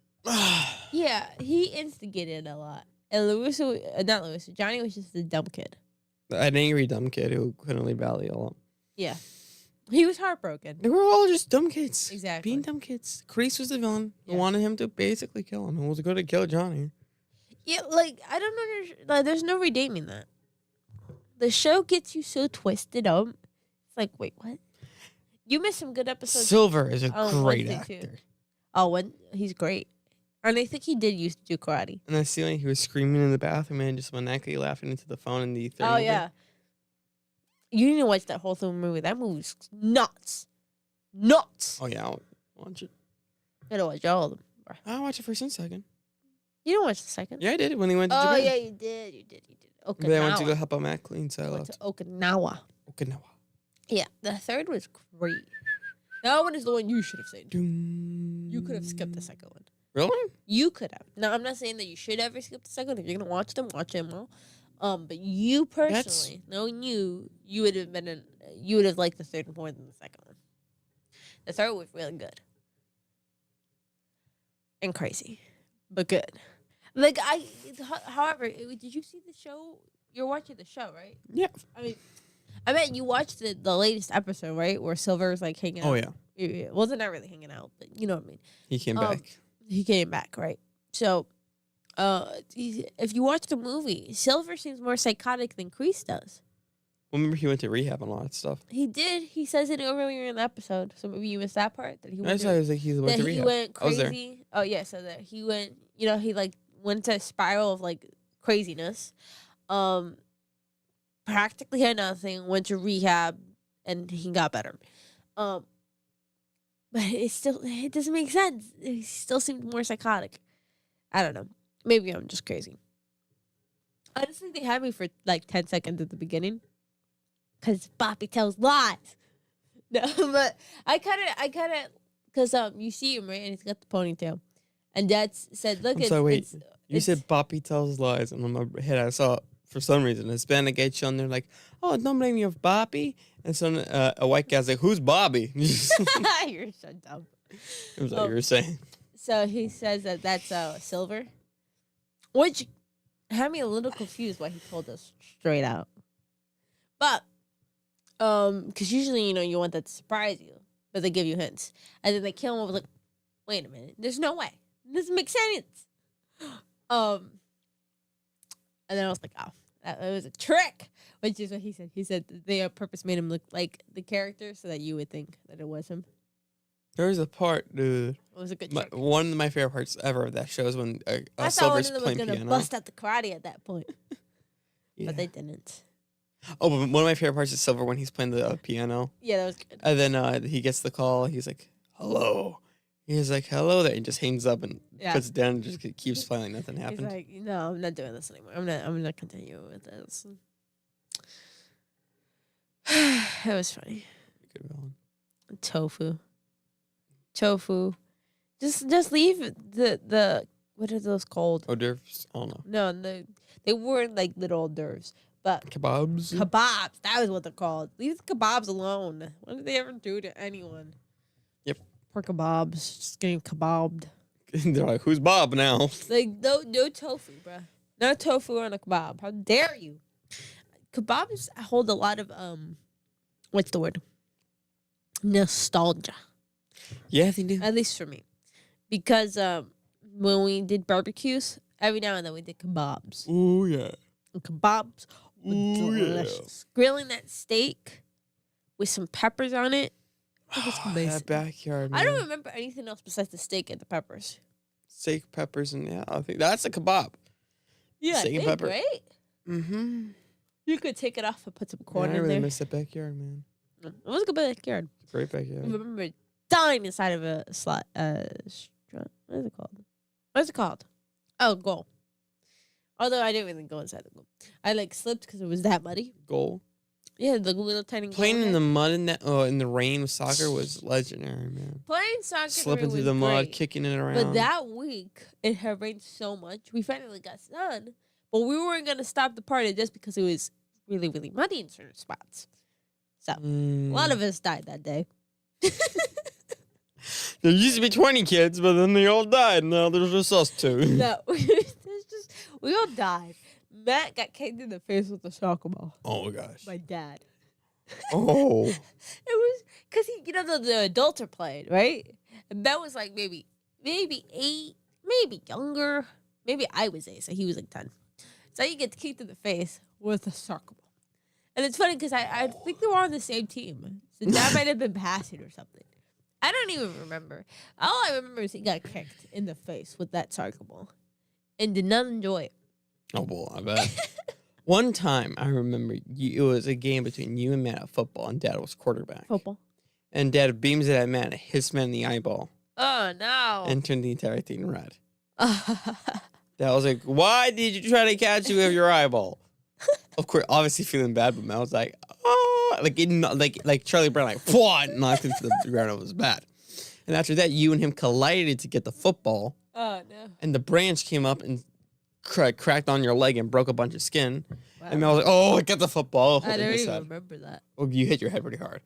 yeah, he instigated a lot. And not LaRusso, Johnny was just a dumb kid. An angry dumb kid who couldn't leave Valley alone. Yeah. He was heartbroken. They were all just dumb kids. Exactly. Being dumb kids. Kreese was the villain who Yeah. wanted him to basically kill him and was going to kill Johnny. Yeah, like, I don't understand. Like, there's no redeeming that. The show gets you so twisted up. It's like, wait, what? You missed some good episodes. Silver is a Oh, great one thing, actor. too. He's great. And I think he did used to do karate. And I see when he was screaming in the bathroom and just maniacally laughing into the phone in the third Oh, movie. yeah. You need to watch that whole movie. That movie's nuts. Nuts. Oh, yeah. I'll watch it. You gotta watch all of them. Bro. I'll watch it first and second. You didn't watch the second? Yeah, I did when he went to Oh, Japan. yeah, you did. Okinawa. But I went to go help out Matt clean, so I Went left. to Okinawa. Okinawa. Yeah, the third was great. That one is the one you should have seen. Doom. You could have skipped the second one. Really? You could have. Now, I'm not saying that you should ever skip the second one. If you're gonna watch them all. But you personally, knowing you would have you would have liked the third more than the second one. The third was really good and crazy, but good. Like however, did you see the show? You're watching the show, right? Yeah. I mean, I mean, you watched the latest episode, right? Where Silver's like hanging Oh, out. Yeah. Well, they're not really hanging out, but you know what I mean. He came back. He came back, right? So, if you watch the movie, Silver seems more psychotic than Kreese does. Well, remember he went to rehab and all that stuff. He did. He says it earlier in the episode. So maybe you missed that part. That he went I saw he was like he went to rehab. He went I was there. crazy. Oh yeah, so that he went. You know, he like went to a spiral of like craziness. Practically had nothing. Went to rehab, and he got better. But it doesn't make sense. He still seemed more psychotic. I don't know. Maybe I'm just crazy. Honestly, they had me for like 10 seconds at the beginning. Because Boppy tells lies. No, but I kind of, because you see him, right? And he's got the ponytail. And Dad said, look, You said Boppy tells lies. And in my head, I saw, for some reason, a Hispanic guy on there like, oh, don't blame me of Boppy. And so a white guy's like, who's Bobby? You're so dumb. It was like you were saying. So he says that that's Silver. Which had me a little confused why he told us straight out. But, because usually, you want that to surprise you. But they give you hints. And then they kill him. I was like, wait a minute. There's no way. It doesn't make sense. And then I was like, oh, that was a trick. Which is what he said. He said they on purpose made him look like the character so that you would think that it was him. There was a part, dude. It was a good trick. One of my favorite parts ever of that show is when I thought one of them was going to bust out the karate at that point. Yeah. But they didn't. Oh, but one of my favorite parts is Silver when he's playing the piano. Yeah, that was good. And then he gets the call. He's like, hello. He's like, hello there. And just hangs up and puts it down and just keeps playing like nothing happened. He's like, no, I'm not doing this anymore. I'm not continuing with this. It was funny. Good villain. Tofu. Just leave the what are those called? Hors d'oeuvres? I don't know. No, they weren't like little hors d'oeuvres. But Kebabs? Kebabs. That was what they're called. Leave the kebabs alone. What did they ever do to anyone? Yep. Poor kebabs. Just getting kebabbed. They're like, who's Bob now? Like, no tofu, bruh. No tofu on a kebab. How dare you? Kebabs hold a lot of, what's the word? Nostalgia. Yeah, they do. At least for me. Because when we did barbecues, every now and then we did kebabs. Ooh, yeah. And kebabs were delicious. Yeah. Grilling that steak with some peppers on it. That backyard, man. I don't remember anything else besides the steak and the peppers. Steak, peppers, and I think that's a kebab. Yeah, steak and pepper. Right? Mm-hmm. You could take it off and put some corn in I really there. miss that backyard, man. It was a good backyard. Great backyard. I remember dying inside of a slot. What is it called? What is it called? Oh, goal. Although I didn't really go inside the goal. I slipped because it was that muddy. Goal? Yeah, the little tiny goal. Playing in the mud in the rain with soccer was legendary, man. Playing soccer slipping through the mud, kicking it around. But that week, it had rained so much. We finally got sun. But we weren't going to stop the party just because it was really, really muddy in certain spots. So, a lot of us died that day. There used to be 20 kids, but then they all died. Now there's just us two. No, we all died. Matt got kicked in the face with a soccer ball. Oh, gosh. My dad. Oh. It was because the adults are playing, right? And Matt was like maybe 8, maybe younger. Maybe I was 8, so he was 10. So he gets kicked in the face with a soccer ball. And it's funny because I think they were on the same team. So Dad might have been passing or something. I don't even remember. All I remember is he got kicked in the face with that soccer ball and did not enjoy it. Oh, well, I bet. One time, I remember it was a game between you and Matt at football, and Dad was quarterback. Football. And Dad beams it at Matt and hits Matt in the eyeball. Oh, no. And turned the entire thing red. Dad was like, why did you try to catch you with your eyeball? Of course, obviously feeling bad, but Matt was like, oh, like Charlie Brown, like, knocked into the ground. It was bad. And after that, you and him collided to get the football. Oh, no. And the branch came up and cracked on your leg and broke a bunch of skin. Wow. And I was like, oh, I got the football. I don't even remember that. Well, you hit your head pretty hard.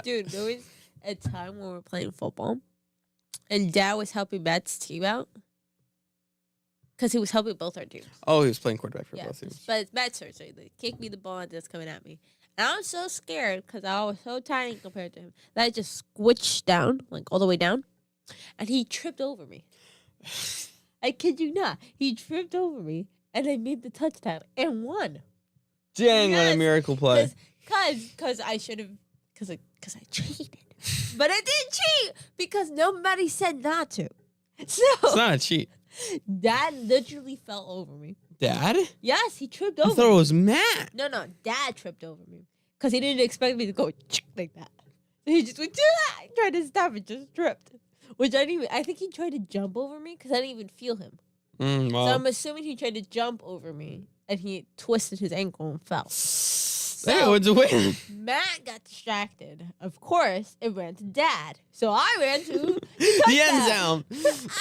Dude, there was a time when we were playing football and Dad was helping Matt's team out because he was helping both our teams. Oh, he was playing quarterback for Yeah, both teams. but it's bad surgery. So they kicked me the ball and that's coming at me. And I was so scared because I was so tiny compared to him that I just squished down, like all the way down, and he tripped over me. I kid you not. He tripped over me, and I made the touchdown and won. Dang, what a Yes, miracle play. Because I should have, because I cheated. But I didn't cheat because nobody said not to. So It's not a cheat. Dad literally fell over me. Dad? Yes, he tripped I over thought me. it was Matt. No, Dad tripped over me because he didn't expect me to go like that. So he just went do that. He tried to stop it, just tripped. Which I didn't even, I think he tried to jump over me because I didn't even feel him. Well. So I'm assuming he tried to jump over me and he twisted his ankle and fell. Hey, what's the win? Matt got distracted. Of course, it ran to Dad. So I ran to The end zone.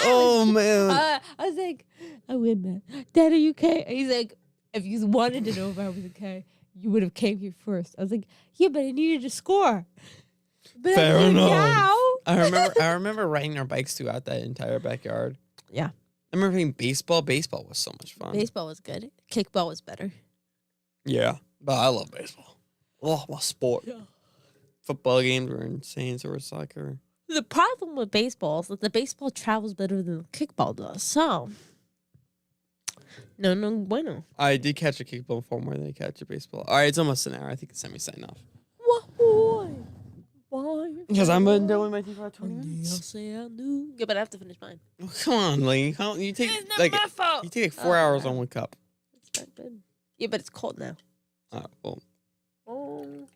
Oh, man. I was like, I win, Matt. Dad, are you okay? And he's like, if you wanted to know if I was okay, you would have came here first. I was like, yeah, but I needed to score. But Fair I enough. now. I remember riding our bikes throughout that entire backyard. Yeah. I remember playing baseball. Baseball was so much fun. Baseball was good. Kickball was better. Yeah, but I love baseball. Oh, my sport. Yeah. Football games were insane, so was soccer. The problem with baseball is that the baseball travels better than the kickball does. So, no bueno. I did catch a kickball before more than I catch a baseball. All right, it's almost an hour. I think it's time we sign off. Why? Because I'm been doing my team for 20 minutes. Yeah, but I have to finish mine. Oh, come on, Lee. You take It's not like my fault. you take 4 hours on one cup. It's not good. Yeah, but it's cold now. Well, Oh.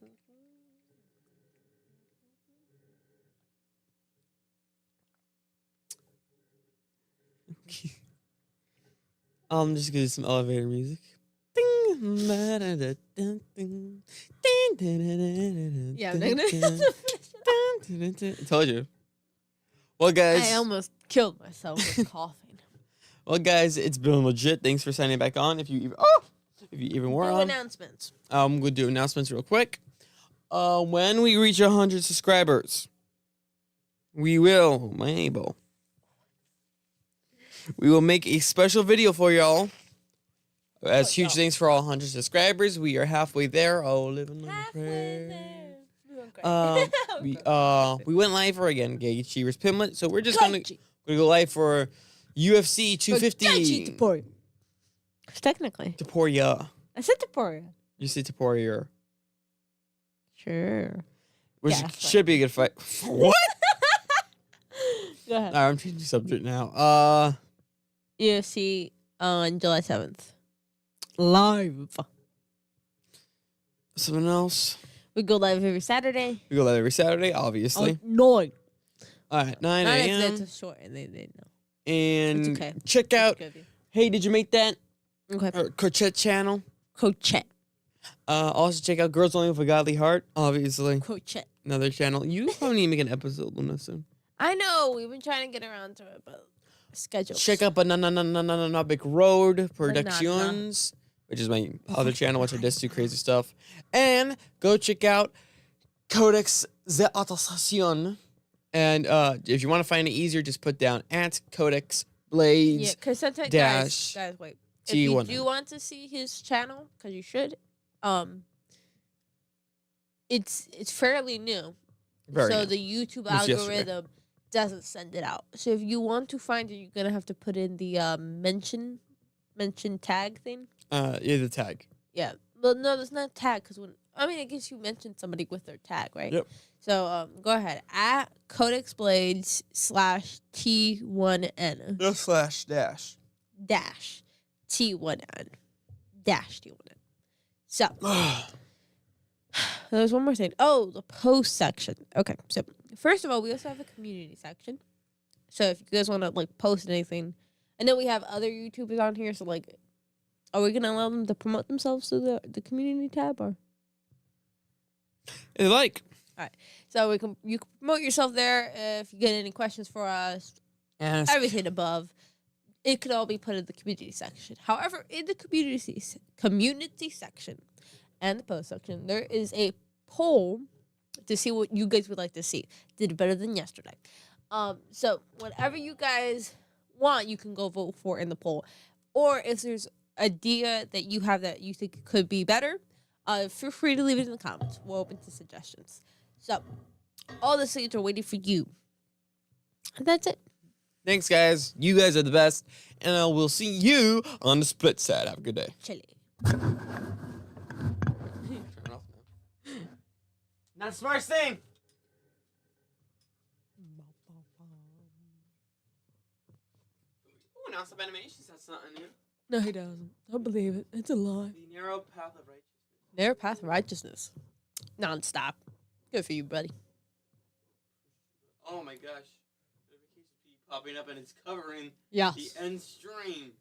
I'm just gonna do some elevator music. Ding. Yeah, I'm not gonna be able to finish it. I told you. Well, guys. I almost killed myself with coughing. Well, guys, it's been legit. Thanks for signing back on. If you even were New on, announcements. I'm gonna do announcements real quick. When we reach 100 subscribers, we will make a special video for y'all. As huge thanks for all 100 subscribers. We are halfway there. Oh, living like a prayer. We went live for again, Gage Cheevers Pimlet. So we're just gonna go live for UFC 250. Technically. Taporia. I said Taporia. You say Taporia. Sure. Which Yeah, should be a good fight. What? Go ahead. Alright, I'm changing the subject now. UFC on July 7th. Live. Something else. We go live every Saturday. We go live every Saturday, obviously. 9. Alright, 9 Not a.m. if it's short and they know. And It's okay. check out. It's good of you. Hey, did you make that? Okay. Our Crochet channel. Crochet. Also check out Girls Only with a Godly Heart, obviously. Crochet. Another channel. You probably need to make an episode, Luna, soon. I know. We've been trying to get around to it, but schedule. Check out Banana Big Road Productions, which is my other channel, which I just do crazy stuff. And go check out Codex de Atasacion. And if you want to find it easier, just put down at Codex Blades. Yeah, because sometimes, dash guys, wait. If T100. you do want to see his channel, because you should, it's fairly new. Very so new. the YouTube It was yesterday. algorithm doesn't send it out. So if you want to find it, you're gonna have to put in the mention tag thing. Yeah, the tag. Yeah, but no, there's not tag because I guess you mentioned somebody with their tag, right? Yep. So go ahead at Codex Blades /T1N No slash dash. dash T1N dash T1N. So there's one more thing. Oh, the post section. Okay, so first of all, we also have a community section. So if you guys want to like post anything, and then we have other YouTubers on here. So like, are we gonna allow them to promote themselves to the community tab or? If you like. All right. So you can promote yourself there. If you get any questions for us, Ask. everything above, it could all be put in the community section. However, in the community section and the post section, there is a poll to see what you guys would like to see. Did better than yesterday. So whatever you guys want, you can go vote for in the poll. or if there's idea that you have that you think could be better, feel free to leave it in the comments. We're open to suggestions. So, all the things are waiting for you. And that's it. Thanks, guys. You guys are the best. And I will see you on the split side. Have a good day. Chili. Turn it off now. Not the smartest thing. Oh, now some animations. That's something new. No, he doesn't. Don't believe it. It's a lie. The narrow path of righteousness. Narrow path of righteousness. Non-stop. Good for you, buddy. Oh my gosh. Notifications keep popping up and it's covering Yeah. the end stream.